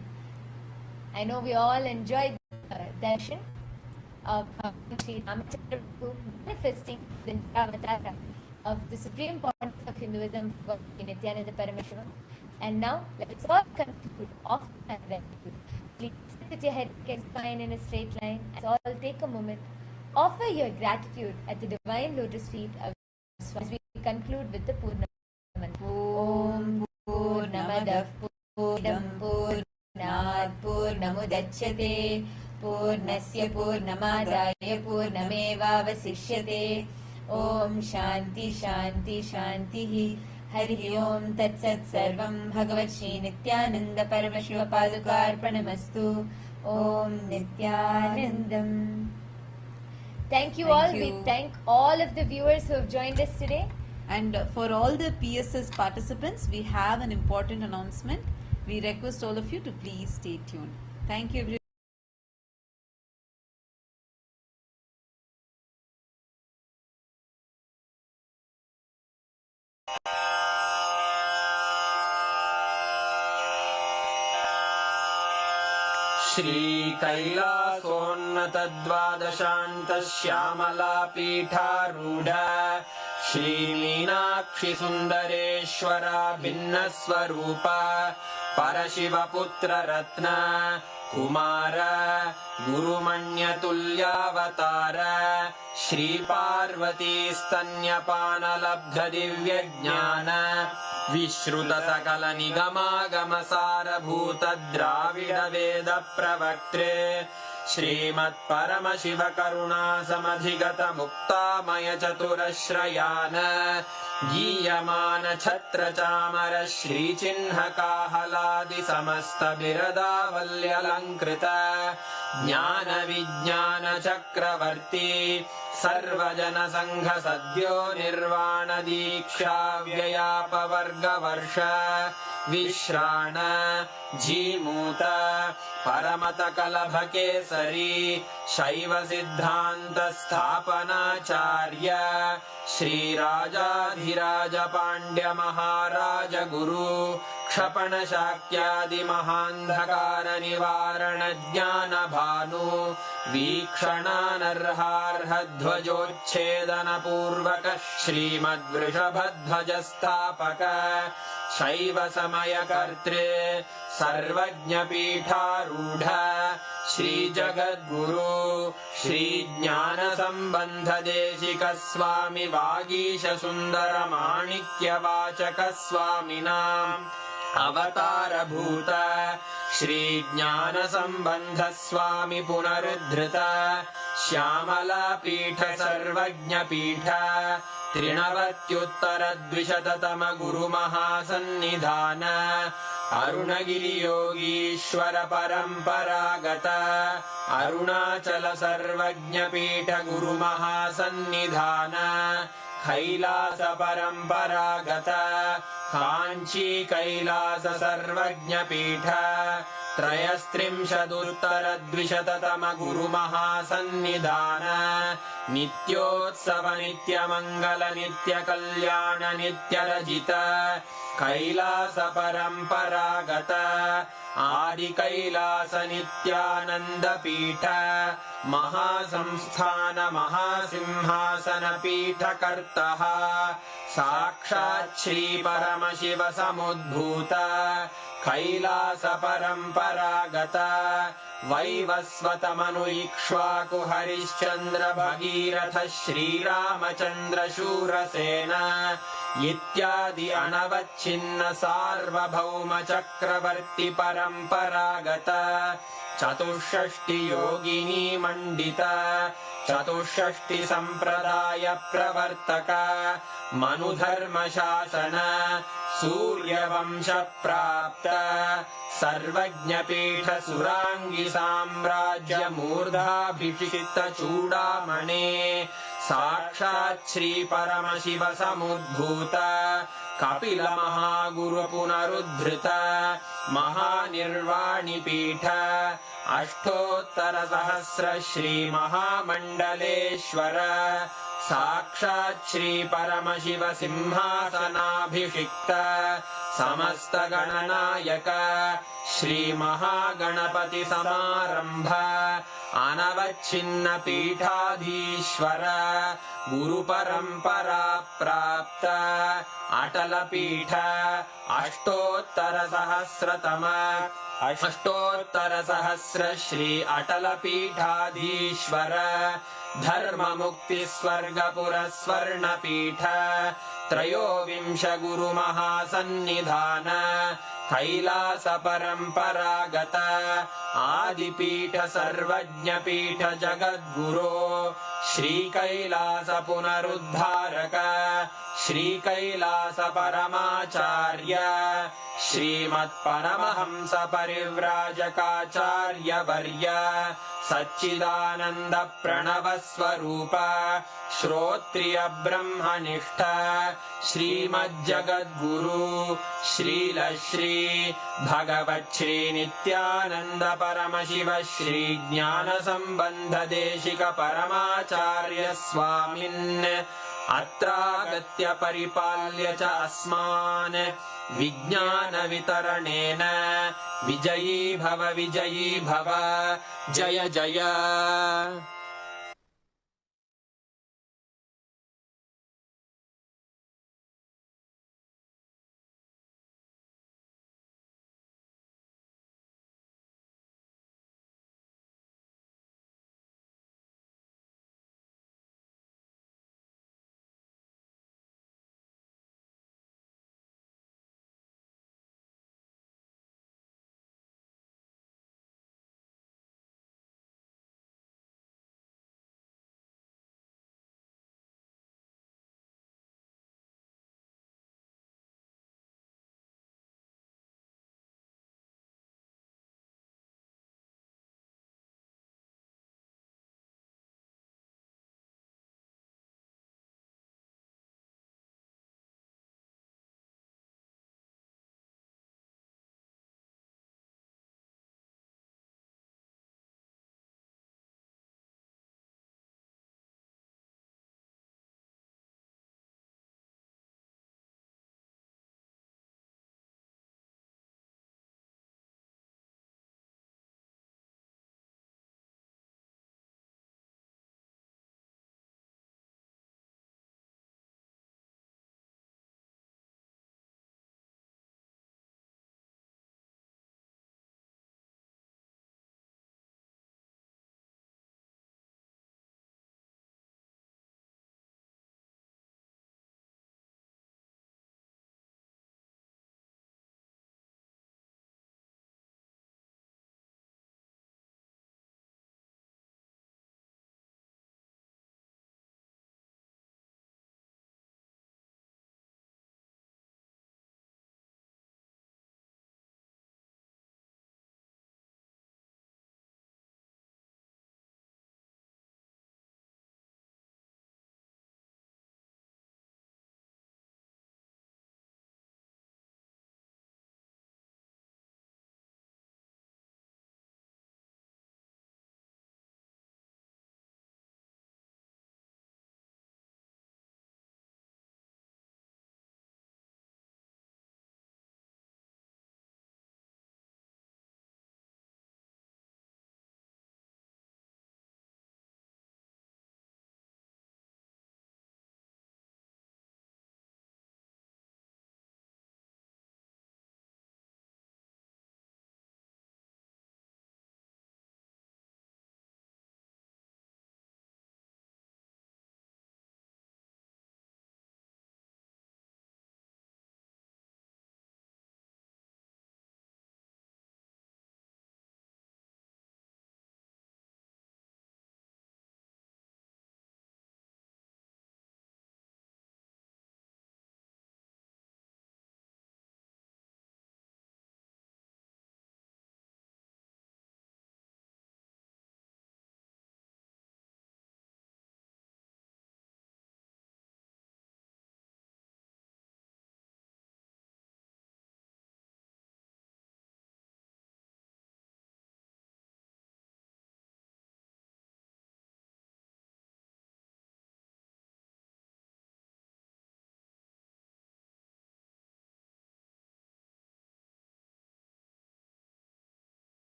I know we all enjoyed the darshan of Sri Ramachandra Prabhu manifesting the avatar of the Supreme Pontiff of Hinduism, Bhagavan Nithyanantha Paramasivam. And now let's all conclude off and gratitude. Please sit with your head spine in a straight line. Let's all take a moment. Offer your gratitude at the divine lotus feet of Swami as we conclude with the Purnamanta. Om Purnamadav Purnam Purnat Purnamudachyate Purnasya Purnamadaya Purnamevavasishyate. Om Shanti Shanti Shanti Hari Om Tat Sat Sarvam Bhagavat Shri Nithyananda Paramasiva Padukarpanamastu. Om Nithyanandam. Thank you all. We thank all of the viewers who have joined us today. And for all the PSS participants, we have an important announcement. We request all of you to please stay tuned. Thank you, everyone. श्रीकैलासोन्नतद्वादशान्तश्यामलापीठारूढ श्रीमीनाक्षिसुन्दरेश्वरा भिन्नस्वरूप परशिवपुत्ररत्न Kumar गुरुमण्यतुल्यावतार श्रीपार्वतीस्तन्यपानलब्धदिव्यज्ञान विश्रुतसकलनिगमागमसारभूतद्राविडवेदप्रवक्त्रे श्रीमत्परमशिवकरुणासमधिगतमुक्तामयचतुरश्रयान् गीयमान छत्रचामर श्रीचिह्नकाहलादिसमस्तबिरदावल्यलङ्कृत ज्ञानविज्ञानचक्रवर्ती सर्वजनसङ्घसद्यो निर्वाणदीक्षाव्ययापवर्गवर्ष विश्राण Jimuta परमतकलभकेसरी शैवसिद्धान्तस्थापनाचार्य श्रीराजाधिराज पाण्ड्यमहाराज गुरु क्षपणशाक्यादिमहान्धकारनिवारणज्ञानभानु वीक्षणानर्हार्हध्वजोच्छेदनपूर्वकः श्रीमद्वृषभध्वजस्थापक शैव समयकर्तृ सर्वज्ञपीठारूढ श्रीजगद्गुरु श्रीज्ञानसम्बन्धदेशिकः स्वामि वागीशसुन्दरमाणिक्यवाचकः स्वामिनाम् अवतारभूत श्रीज्ञानसम्बन्धः स्वामि पुनरुद्धृत श्यामलापीठ सर्वज्ञपीठ त्रिनवत्युत्तरद्विशततम गुरुमहासन्निधान अरुणगिरियोगीश्वर परम्परागत अरुणाचल सर्वज्ञपीठ गुरुमहासन्निधान कैलास परम्परागत काञ्ची कैलास सर्वज्ञपीठ त्रयस्त्रिंशदुत्तरद्विशततम गुरुमहासन्निधान नित्योत्सव नित्यमङ्गल नित्यकल्याण नित्यरजित कैलास परम्परागत आदिकैलास नित्यानन्दपीठ महासंस्थान महासिंहासन पीठकर्तः साक्षात् श्री परमशिव समुद्भूत कैलास परम्परागत वैवस्वतमनु इक्ष्वाकु हरिश्चन्द्र भगीरथ श्रीरामचन्द्र शूरसेन इत्यादि अनवच्छिन्न सार्वभौम चक्रवर्ति परम्परागत चतुष्षष्टि योगिनी मण्डित चतुष्षष्टि सम्प्रदाय प्रवर्तक मनुधर्मशासन सूर्यवंश प्राप्त सर्वज्ञपीठ सुराङ्गी साम्राज्य मूर्धाभिषिक्त चूडामणे साक्षात् श्री परमशिव समुद्भूत कपिल महागुरु पुनरुद्धृत महानिर्वाणि पीठ अष्टोत्तर सहस्र श्री महामण्डलेश्वर साक्षात् श्री परमशिव सिंहासनाभिषिक्त समस्त गणनायक श्री महागणपति समारंभ अनवच्छिन्न पीठाधीश्वर गुरु परंपरा प्राप्त अटल पीठ अष्टोत्तर सहस्र श्री अटल पीठाधीश्वर धर्म मुक्ति स्वर्गपुर स्वर्ण पीठ त्रयोविंश गुरु महासन्निधान कैलास परम्परागत आदिपीठ सर्वज्ञपीठ जगद्गुरो श्री कैलास पुनरुद्धारक श्री कैलास परमाचार्य श्रीमत्परमहंस परिव्राजकाचार्य वर्य सच्चिदानंद प्रणव स्वरूप श्रोत्रिय ब्रह्मनिष्ठ श्रीमज्जगद्गुरु श्रील श्री भगवत् श्री नित्यानंद परमशिव श्री ज्ञान संबंध देशिक परमाचार्य स्वामिन् अत्रागत्य परिपाल्य च अस्मान् विज्ञान वितरणेन विजयी भव जय जय।